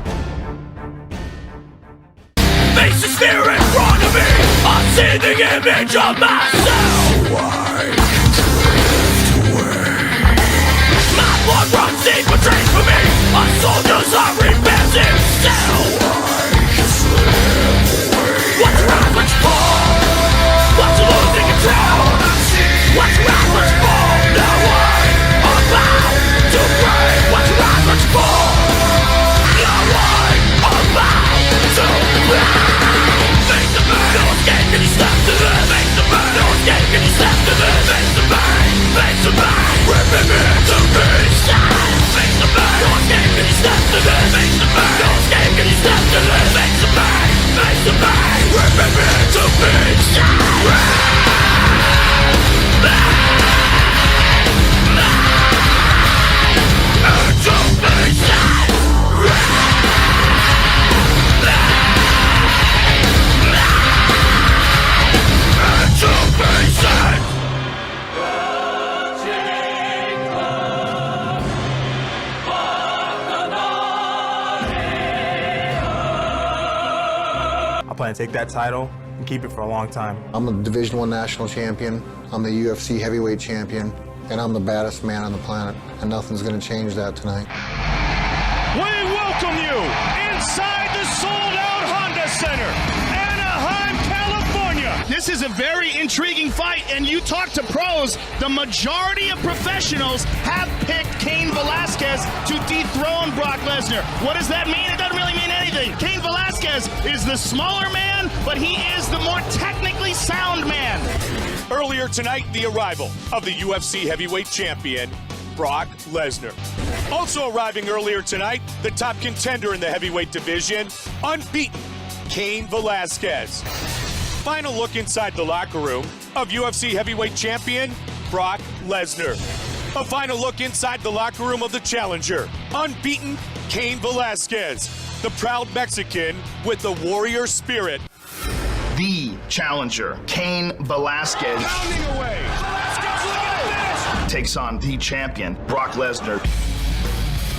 Face the spirit in front of me, I see the image of myself. Why drift away? My blood runs deep betrayed for me. My soldiers are repetitive still. Why slip away? What's right, what's wrong? What's losing control? What's right, what's wrong? Now I'm about to break. What's right, what's wrong? Now I'm about to break. Face the burn, no escape, can you step to the face the burn, no escape, can you step to the face the burn, face the burn, ripping me to pieces. Face the burn, no escape, can you step to the face the burn, no escape, can you step to the face the burn, ripping me to pieces. I plan to take that title and keep it for a long time. I'm a Division I national champion. I'm the UFC heavyweight champion. And I'm the baddest man on the planet. And nothing's going to change that tonight. We welcome you inside the sold-out Honda Center, Anaheim, California. This is a very intriguing fight, and you talk to pros, the majority of professionals have picked Cain Velasquez to dethrone Brock Lesnar. What does that mean? It doesn't really mean anything. Cain Velasquez is the smaller man, but he is the more technically sound man. Earlier tonight, the arrival of the UFC heavyweight champion, Brock Lesnar. Also arriving earlier tonight, the top contender in the heavyweight division, unbeaten, Cain Velasquez. Final look inside the locker room of UFC heavyweight champion, Brock Lesnar. A final look inside the locker room of the challenger, unbeaten, Cain Velasquez. The proud Mexican with the warrior spirit. The challenger, Cain Velasquez, Pounding away. Velasquez looking at this. takes on the champion, Brock Lesnar.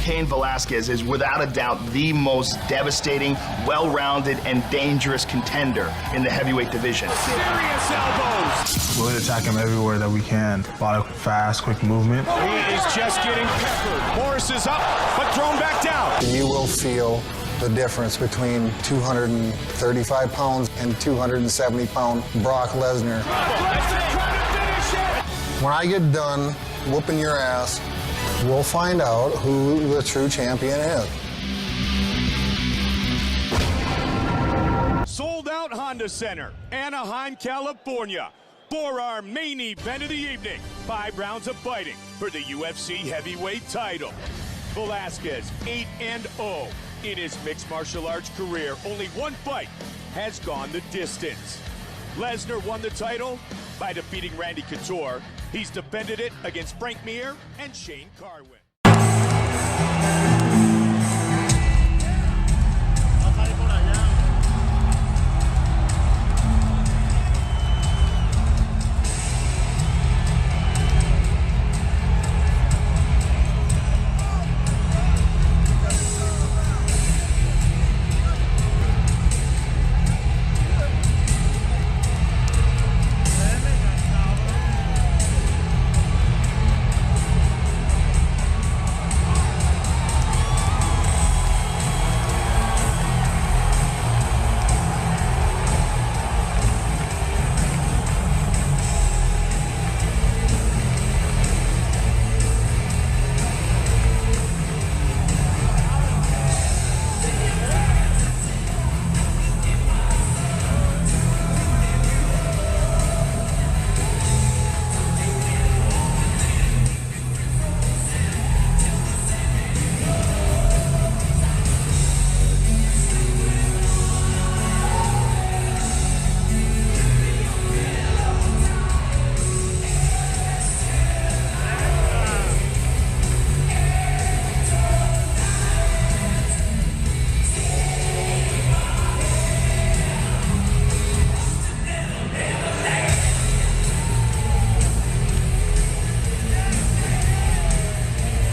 Cain Velasquez is without a doubt the most devastating, well-rounded, and dangerous contender in the heavyweight division. Serious elbows. We'll attack him everywhere that we can. A lot of fast, quick movement. He is just getting peppered. Morris is up, but thrown back down. You will feel the difference between 235 pounds and 270-pound Brock Lesnar. When I get done whooping your ass, we'll find out who the true champion is. Sold out Honda Center, Anaheim, California. For our main event of the evening, 5 rounds of fighting for the UFC heavyweight title. Velasquez, 8-0 in his mixed martial arts career. Only one fight has gone the distance. Lesnar won the title by defeating Randy Couture. He's defended it against Frank Mir and Shane Carwin.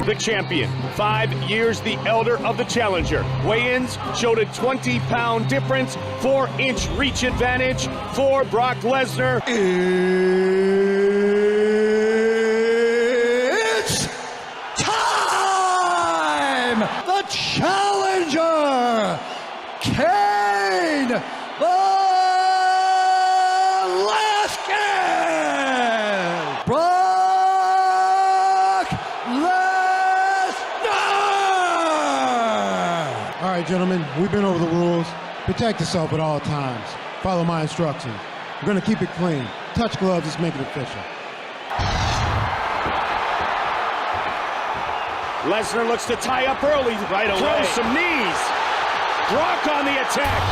the champion. 5 years the elder of the challenger. Weigh-ins showed a 20-pound difference, 4-inch reach advantage for Brock Lesnar. It's time! The challenger, Cain Velasquez! Brock Lesnar! All right, gentlemen, we've been over the rules. Protect yourself at all times. Follow my instructions. We're going to keep it clean. Touch gloves, let's make it official. Lesnar looks to tie up early. Right away. Throws some knees. Brock on the attack.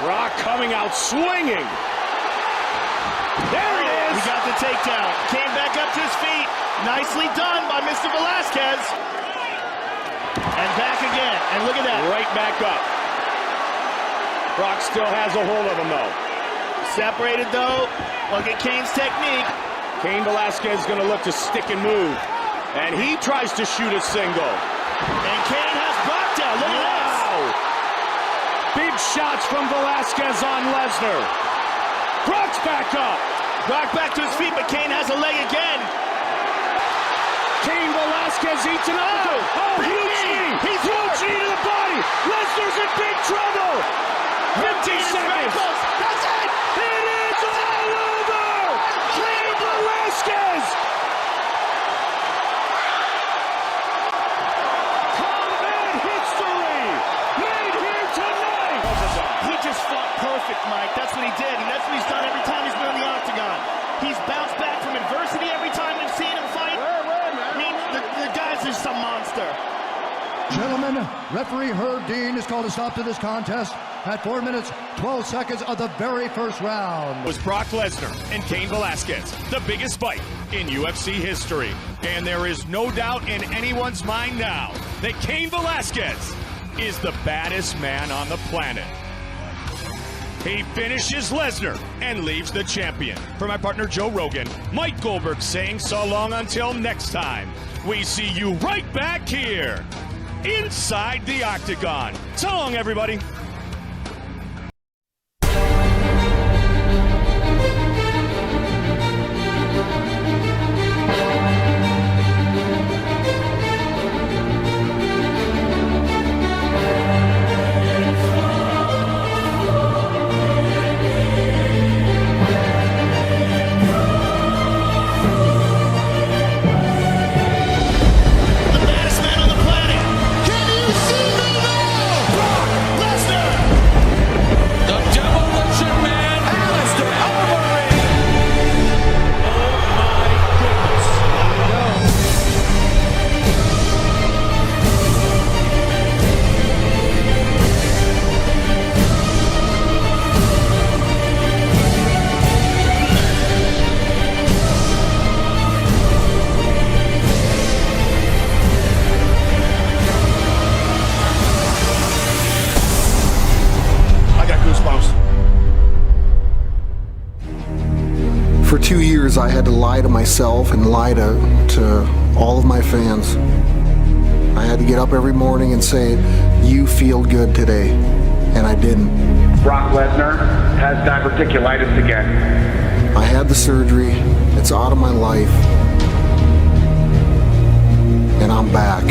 Brock coming out swinging. There it is. He got the takedown. Came back up to his feet. Nicely done by Mr. Velasquez. And back again. And look at that. Right back up. Brock still has a hold of him, though. Separated, though. Look at Cain's technique. Cain Velasquez is going to look to stick and move. And he tries to shoot a single. And Cain has Brock down. Look at this. Big shots from Velasquez on Lesnar. Brock's back up. Brock back to his feet, but Cain has a leg again. Cain Velasquez eats an uppercut. Oh, huge knee. He's huge knee to the body. Lesnar's in big trouble. 50 seconds. That's it. It is all over. Cain Velasquez. Combat history made here tonight. He just fought perfect, Mike. That's what he did, and that's what he's done every time he's been in the octagon. He's bounced back from adversity every time we've seen him fight. I mean, the guy's just a monster. Gentlemen, referee Herb Dean has called a stop to this contest at 4 minutes, 12 seconds of the very first round. Was Brock Lesnar and Cain Velasquez the biggest fight in UFC history. And there is no doubt in anyone's mind now that Cain Velasquez is the baddest man on the planet. He finishes Lesnar and leaves the champion. For my partner Joe Rogan, Mike Goldberg saying so long until next time. We see you right back here inside the octagon. So long, everybody. For 2 years, I had to lie to myself and lie to all of my fans. I had to get up every morning and say, "You feel good today," and I didn't. Brock Lesnar has diverticulitis again. I had the surgery. It's out of my life, and I'm back.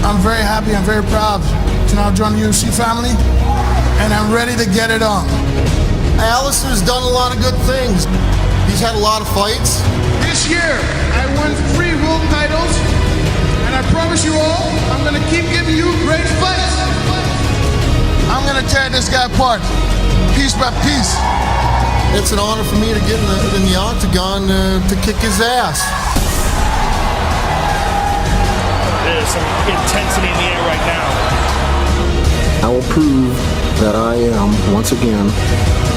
I'm very happy, I'm very proud to now join the UFC family, and I'm ready to get it on. Alistair's done a lot of good things. He's had a lot of fights. This year, I won 3 world titles, and I promise you all, I'm gonna keep giving you great fights. I'm gonna tear this guy apart, piece by piece. It's an honor for me to get in the octagon to kick his ass. There's some intensity in the air right now. I will prove that I am, once again,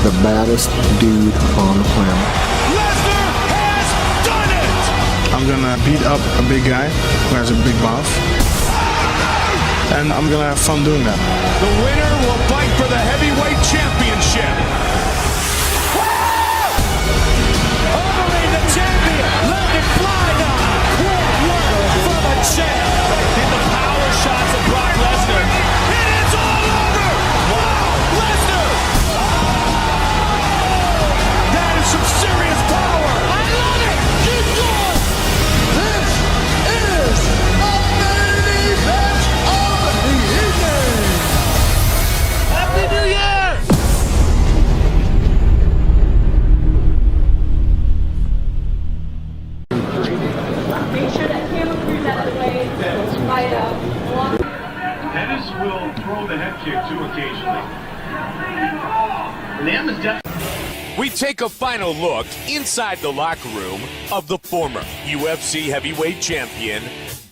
the baddest dude on the planet. Lesnar has done it! I'm gonna beat up a big guy who has a big mouth. And I'm gonna have fun doing that. The winner will fight for the heavyweight championship. Overeem, the champion! Make sure that camera crew's out of the way. By block. Pettis will throw the head kick too occasionally. Liam is definitely. We take a final look inside the locker room of the former UFC heavyweight champion,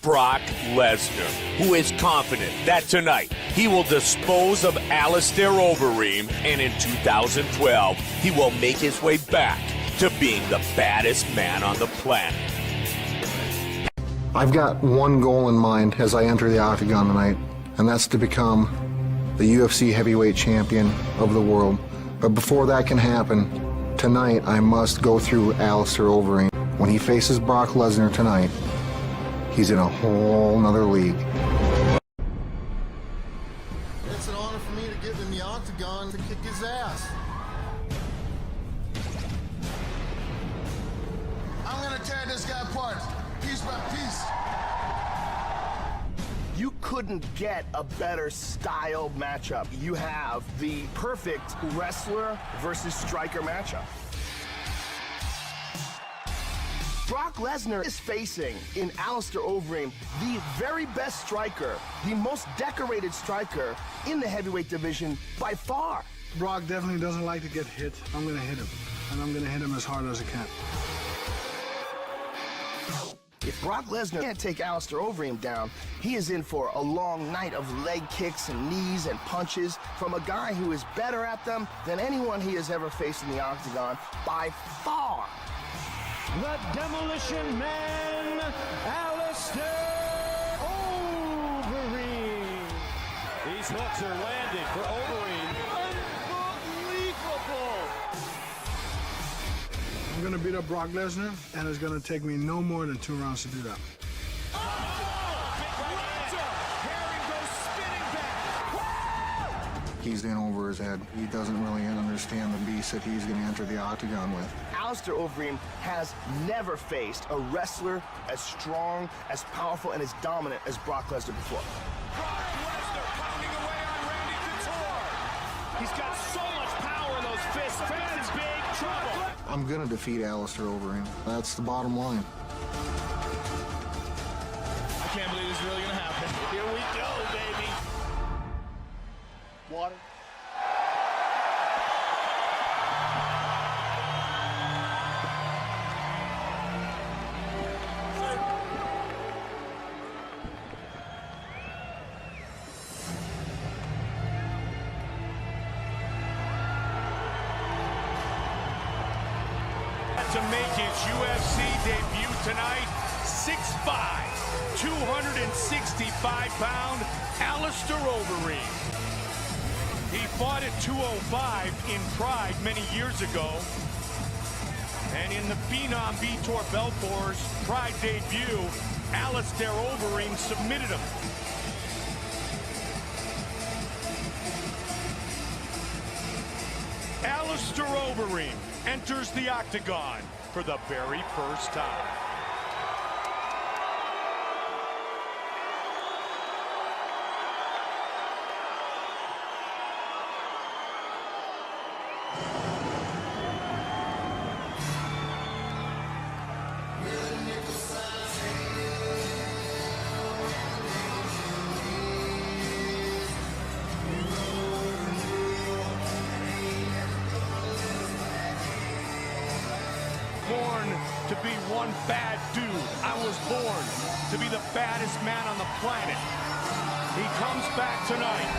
Brock Lesnar, who is confident that tonight he will dispose of Alistair Overeem, and in 2012 he will make his way back to being the baddest man on the planet. I've got one goal in mind as I enter the octagon tonight, and that's to become the UFC heavyweight champion of the world. But before that can happen, tonight I must go through Alistair Overeem. When he faces Brock Lesnar tonight, he's in a whole nother league. It's an honor for me to get in the octagon to kick his ass. I'm gonna tear this guy apart, piece by piece. You couldn't get a better style matchup. You have the perfect wrestler versus striker matchup. Brock Lesnar is facing, in Alistair Overeem, the very best striker, the most decorated striker in the heavyweight division by far. Brock definitely doesn't like to get hit. I'm going to hit him, and I'm going to hit him as hard as I can. If Brock Lesnar can't take Alistair Overeem down, he is in for a long night of leg kicks and knees and punches from a guy who is better at them than anyone he has ever faced in the octagon by far. The Demolition Man, Alistair Overeem. These hooks are landing for Overeem. Unbelievable! I'm going to beat up Brock Lesnar, and it's going to take me no more than 2 rounds to do that. He's in over his head. He doesn't really understand the beast that he's going to enter the octagon with. Alistair Overeem has never faced a wrestler as strong, as powerful, and as dominant as Brock Lesnar before. Brock Lesnar pounding away on Randy Couture. He's got so much power in those fists. Face is big trouble. I'm going to defeat Alistair Overeem. That's the bottom line. I can't believe this is really gonna happen. Here we go, baby. Water. To make his UFC debut tonight, 6'5", 265-pound Alistair Overeem. He fought at 205 in Pride many years ago. And in the Phenom Vitor Belfort's Pride debut, Alistair Overeem submitted him. Alistair Overeem enters the octagon for the very first time. Born to be one bad dude. I was born to be the baddest man on the planet. He comes back tonight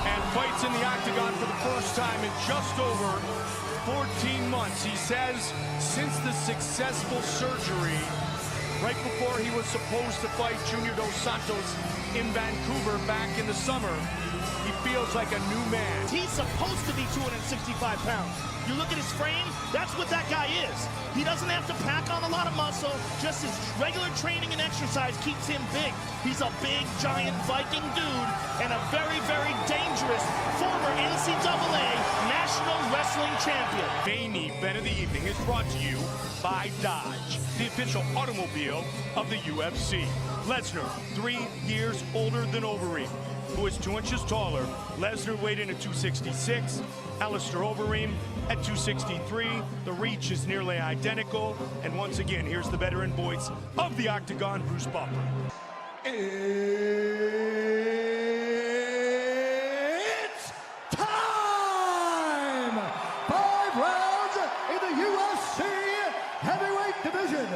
and fights in the octagon for the first time in just over 14 months. He says since the successful surgery right before he was supposed to fight Junior Dos Santos in Vancouver back in the summer, he feels like a new man. He's supposed to be 265 pounds. You look at his frame, that's what that guy is. He doesn't have to pack on a lot of muscle, just his regular training and exercise keeps him big. He's a big, giant Viking dude and a very, very dangerous former NCAA National Wrestling Champion. Main event of the evening is brought to you by Dodge, the official automobile of the UFC. Lesnar, 3 years older than Overeem, who is 2 inches taller. Lesnar weighed in at 266. Alistair Overeem at 263. The reach is nearly identical. And once again, here's the veteran voice of the Octagon, Bruce Buffer. It's time! 5 rounds in the UFC heavyweight division.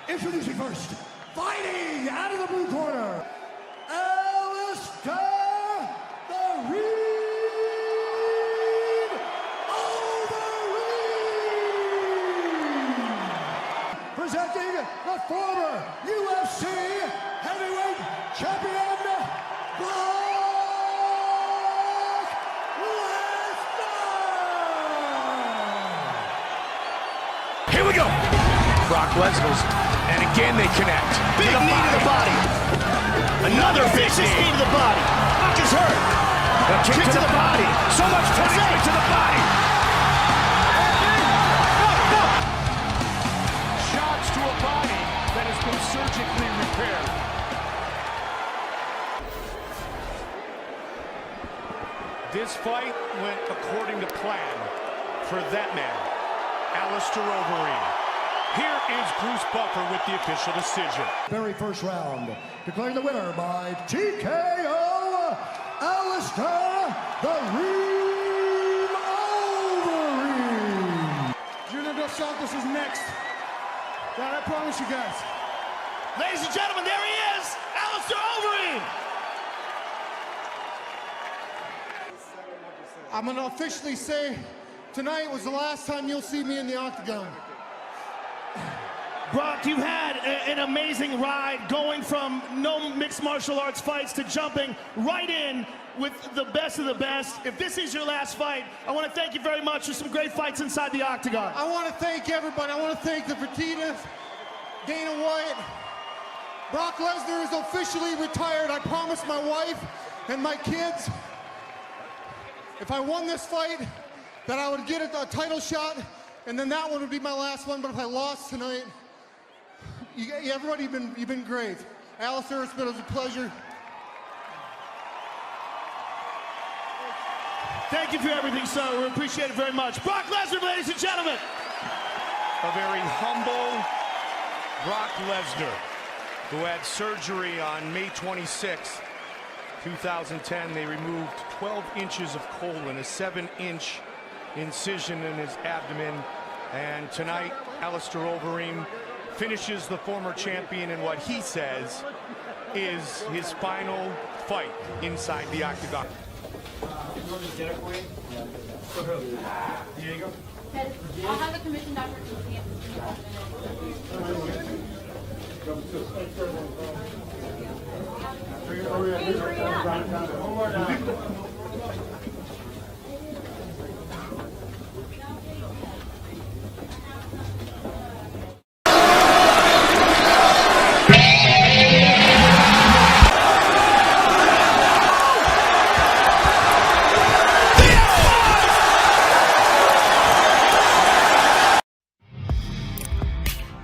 Introducing first, fighting out of the blue corner, Alistair Overeem! Presenting the former UFC heavyweight champion, Brock Lesnar! Here we go. Brock Lesnar's, and again they connect. Big knee to the body. Another vicious knee to the body. Brock is hurt. Kick to the body. So much punishment to the body. Shots to a body that has been surgically repaired. This fight went according to plan for that man, Alistair Overeem. Here is Bruce Buffer with the official decision. Very first round, declaring the winner by TKO, Alistair the Reem Overeem. Junior Dos Santos is next. God, I promise you guys. Ladies and gentlemen, there he is, Alistair Overeem. I'm going to officially say tonight was the last time you'll see me in the octagon. Brock, you had an amazing ride going from no mixed martial arts fights to jumping right in with the best of the best. If this is your last fight, I want to thank you very much for some great fights inside the octagon. I want to thank everybody. I want to thank the Fertittas, Dana White. Brock Lesnar is officially retired. I promised my wife and my kids if I won this fight that I would get a title shot, and then that one would be my last one. But if I lost tonight, everybody, you've been great. Alistair, it's been a pleasure. Thank you for everything, sir. We appreciate it very much. Brock Lesnar, ladies and gentlemen. A very humble Brock Lesnar, who had surgery on May 26, 2010. They removed 12 inches of colon, a 7-inch incision in his abdomen. And tonight, Alistair Overeem finishes the former champion in what he says is his final fight inside the octagon. Here you go. I'll have the commission doctor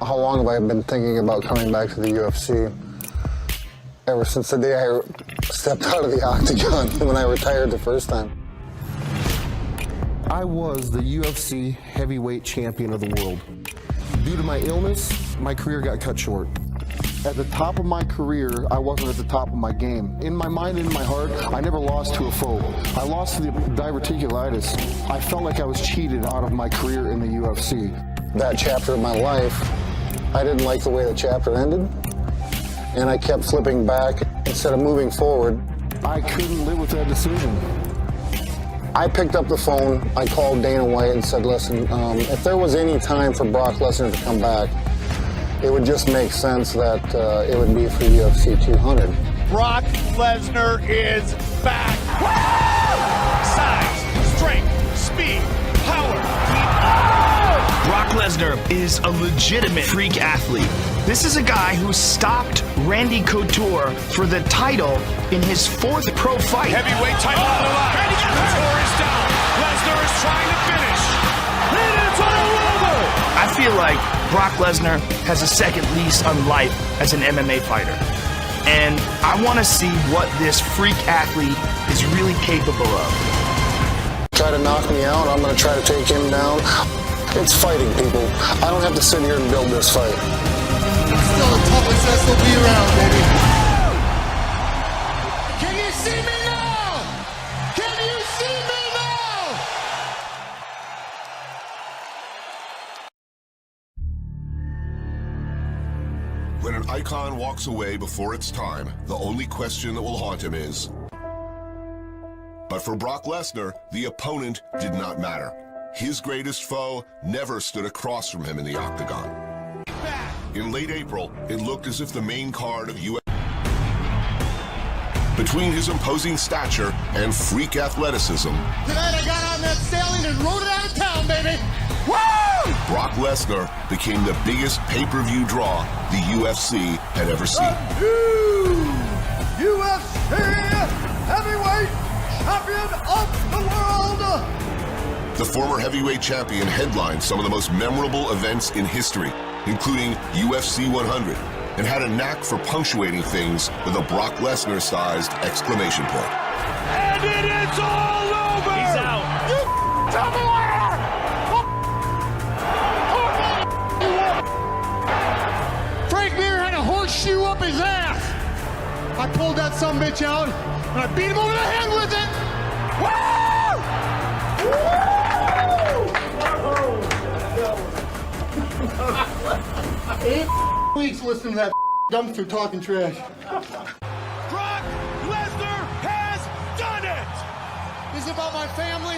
How long have I been thinking about coming back to the UFC? Ever since the day I stepped out of the octagon when I retired the first time. I was the UFC heavyweight champion of the world. Due to my illness, my career got cut short. At the top of my career, I wasn't at the top of my game. In my mind and in my heart, I never lost to a foe. I lost to the diverticulitis. I felt like I was cheated out of my career in the UFC. That chapter of my life, I didn't like the way the chapter ended, and I kept flipping back instead of moving forward. I couldn't live with that decision. I picked up the phone, I called Dana White and said, listen, if there was any time for Brock Lesnar to come back, it would just make sense that it would be for UFC 200. Brock Lesnar is back. Size, strength, speed, power. Brock Lesnar is a legitimate freak athlete. This is a guy who stopped Randy Couture for the title in his 4th pro fight. Heavyweight title on the line. Couture is down. Lesnar is trying to finish. And it's all over. I feel like Brock Lesnar has a second lease on life as an MMA fighter. And I want to see what this freak athlete is really capable of. Try to knock me out, I'm going to try to take him down. It's fighting, people. I don't have to sit here and build this fight. Still the toughest SOB around, baby. Can you see me now? Can you see me now? When an icon walks away before its time, the only question that will haunt him is... But for Brock Lesnar, the opponent did not matter. His greatest foe never stood across from him in the octagon. In late April, it looked as if the main card of UFC... Between his imposing stature and freak athleticism... Tonight I got on that sailing and rode it out of town, baby! Woo! Brock Lesnar became the biggest pay-per-view draw the UFC had ever seen. UFC Heavyweight Champion of the World! The former heavyweight champion headlined some of the most memorable events in history, including UFC 100, and had a knack for punctuating things with a Brock Lesnar-sized exclamation point. And it is all over! He's out. You tell me where! Frank Mir had a horseshoe up his ass! I pulled that sumbitch out, and I beat him over the head with it! Woo! 8 weeks listening to that dumpster talking trash. Brock Lesnar has done it! This is about my family.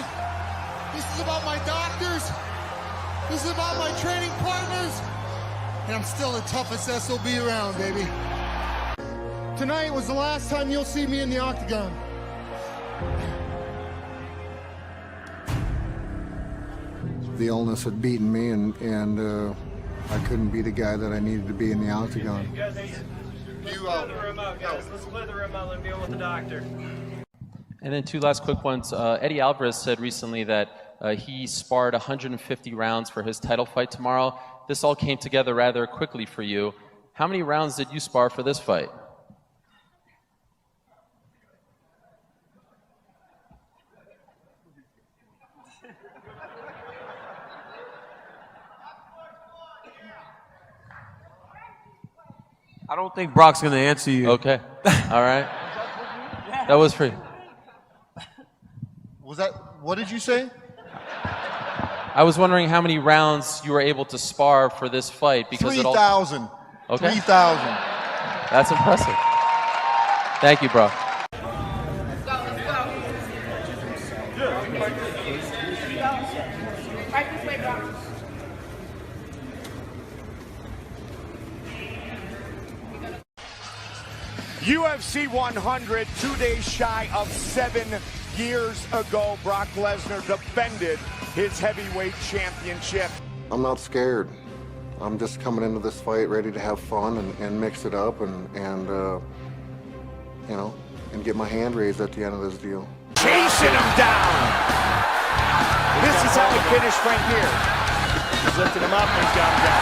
This is about my doctors. This is about my training partners. And I'm still the toughest SOB around, baby. Tonight was the last time you'll see me in the octagon. The illness had beaten me, and I couldn't be the guy that I needed to be in the octagon. Let's split the room up, guys. Let's split the room up and deal with the doctor. And then two last quick ones. Eddie Alvarez said recently that he sparred 150 rounds for his title fight tomorrow. This all came together rather quickly for you. How many rounds did you spar for this fight? I don't think Brock's going to answer you. Okay. All right. That was free. Was that, what did you say? I was wondering how many rounds you were able to spar for this fight because 3,000. Okay. 3,000. That's impressive. Thank you, bro. Right this way, bro. UFC 100, 2 days shy of 7 years ago, Brock Lesnar defended his heavyweight championship. I'm not scared. I'm just coming into this fight ready to have fun and mix it up and you know, and get my hand raised at the end of this deal. Chasing him down. This is how he finished Frank Mir. He's lifting him up and he's got him down.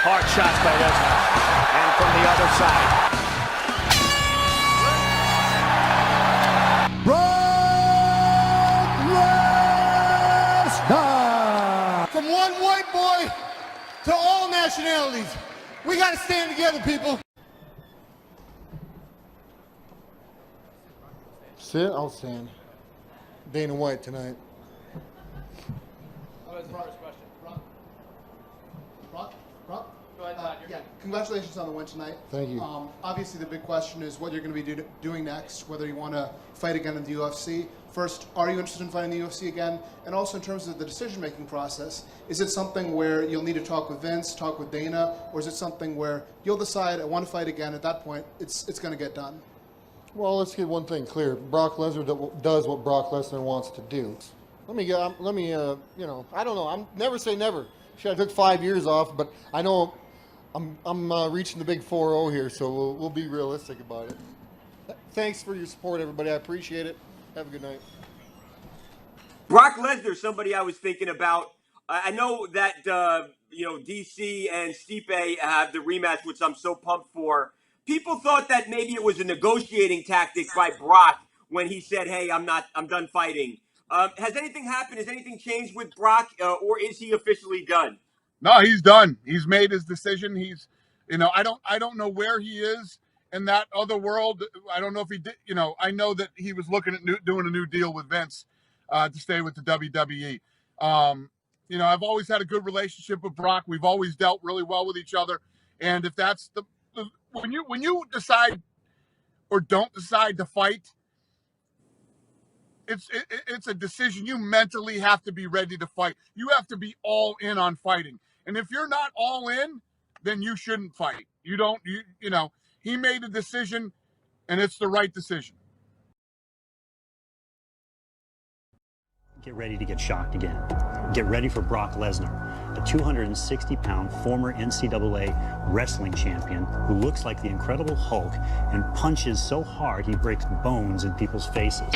Hard shots by Lesnar. And from the other side. Brock Lesnar! From one white boy to all nationalities. We got to stand together, people. Sit, I'll stand. Dana White tonight. Oh, that's Brock's question. Brock? Go ahead, Todd. Yeah, congratulations on the win tonight. Thank you. Obviously, the big question is what you're going to be doing next, whether you want to fight again in the UFC. First, are you interested in fighting the UFC again? And also in terms of the decision-making process, is it something where you'll need to talk with Vince, talk with Dana, or is it something where you'll decide, I want to fight again, at that point, it's going to get done? Well, let's get one thing clear. Brock Lesnar does what Brock Lesnar wants to do. You know, I don't know. I'm never say never. Shit, I took 5 years off, but I know I'm reaching the big 4-0 here, so we'll be realistic about it. Thanks for your support, everybody. I appreciate it. Have a good night. Brock Lesnar, somebody I was thinking about. I know that DC and Stipe have the rematch, which I'm so pumped for. People thought that maybe it was a negotiating tactic by Brock when he said, "Hey, I'm done fighting." Has anything happened? Has anything changed with Brock, or is he officially done? No, he's done. He's made his decision. He's, I don't know where he is in that other world. I don't know if he did. I know that he was looking at doing a new deal with Vince to stay with the WWE. I've always had a good relationship with Brock. We've always dealt really well with each other. And if that's when you decide or don't decide to fight, it's a decision. You mentally have to be ready to fight. You have to be all in on fighting. And if you're not all in, then you shouldn't fight. He made a decision, and it's the right decision. Get ready to get shocked again. Get ready for Brock Lesnar, a 260-pound former NCAA wrestling champion who looks like the Incredible Hulk and punches so hard he breaks bones in people's faces.